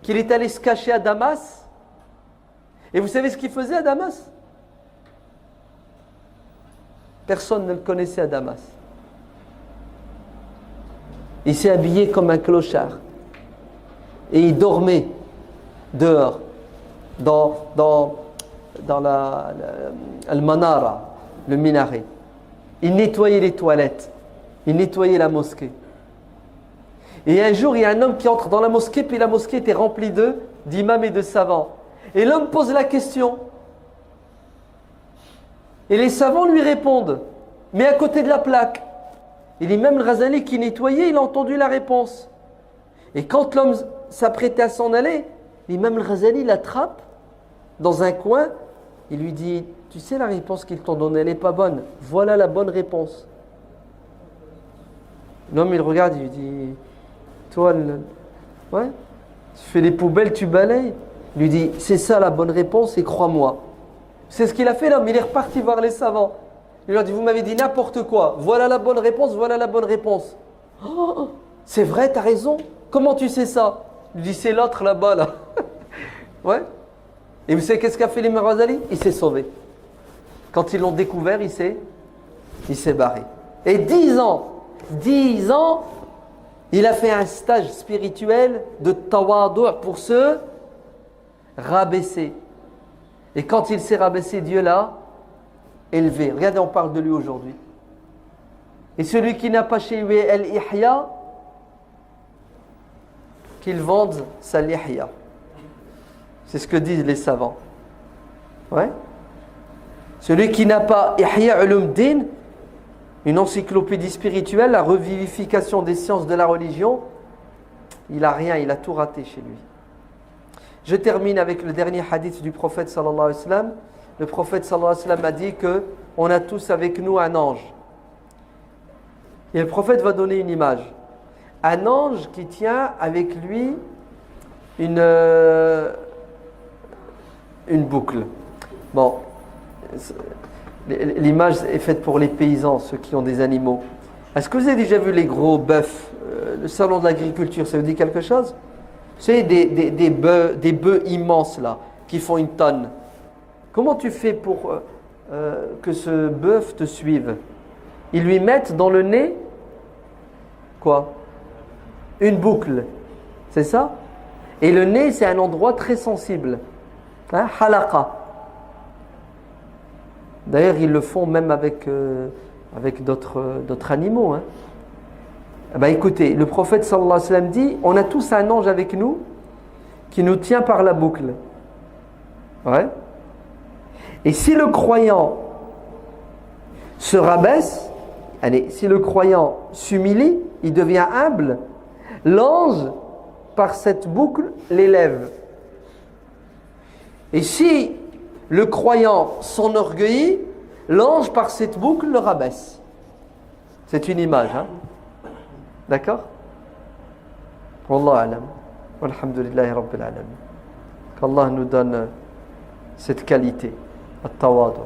qu'il est allé se cacher à Damas. Et vous savez ce qu'il faisait à Damas? Personne ne le connaissait à Damas. Il s'est habillé comme un clochard. Et il dormait dehors, dans le manara, le minaret. Il nettoyait les toilettes. Il nettoyait la mosquée. Et un jour, il y a un homme qui entre dans la mosquée, puis la mosquée était remplie d'imams et de savants. Et l'homme pose la question. Et les savants lui répondent, mais à côté de la plaque. Et l'imam al-Ghazali qui nettoyait, il a entendu la réponse. Et quand l'homme s'apprêtait à s'en aller, l'imam al-Ghazali l'attrape dans un coin. Il lui dit, tu sais la réponse qu'ils t'ont donnée, elle n'est pas bonne. Voilà la bonne réponse. L'homme il regarde, il lui dit, toi, tu fais les poubelles, tu balayes. Il lui dit, c'est ça la bonne réponse et crois-moi. C'est ce qu'il a fait l'homme, il est reparti voir les savants. Il leur dit, vous m'avez dit n'importe quoi. Voilà la bonne réponse, voilà la bonne réponse. Oh, c'est vrai, t'as raison. Comment tu sais ça? Il lui dit, c'est l'autre là-bas, là. Ouais. Et vous savez qu'est-ce qu'a fait l'imam Ghazali? Il s'est sauvé. Quand ils l'ont découvert, il s'est barré. Et 10 ans, il a fait un stage spirituel de tawadu' pour se rabaisser. Et quand il s'est rabaissé, Dieu l'a élevé. Regardez, on parle de lui aujourd'hui. Et celui qui n'a pas chez lui al-ihya, qu'il vende sa lihya. C'est ce que disent les savants. Ouais. Celui qui n'a pas Ihya Ulumuddin, une encyclopédie spirituelle, la revivification des sciences de la religion, il n'a rien, il a tout raté chez lui. Je termine avec le dernier hadith du prophète sallallahu alayhi wa sallam. Le prophète sallallahu alayhi wa sallam a dit qu'on a tous avec nous un ange. Et le prophète va donner une image. Un ange qui tient avec lui une boucle. Bon, l'image est faite pour les paysans, ceux qui ont des animaux. Est-ce que vous avez déjà vu les gros bœufs, le salon de l'agriculture, ça vous dit quelque chose? C'est des bœufs immenses là, qui font une tonne. Comment tu fais pour que ce bœuf te suive? Ils lui mettent dans le nez quoi? Une boucle, c'est ça? Et le nez, c'est un endroit très sensible. Hein? Halaqa. D'ailleurs, ils le font même avec d'autres animaux. Hein? Ben, écoutez, le prophète sallallahu alayhi wa sallam dit, on a tous un ange avec nous qui nous tient par la boucle. Ouais. Et si le croyant se rabaisse, allez, si le croyant s'humilie, il devient humble, l'ange, par cette boucle, l'élève. Et si le croyant s'enorgueillit, l'ange, par cette boucle, le rabaisse. C'est une image, hein? D'accord? Wallahu alam. Walhamdulillahi rabbil alamin. Qu'Allah nous donne cette qualité, at-tawadu'.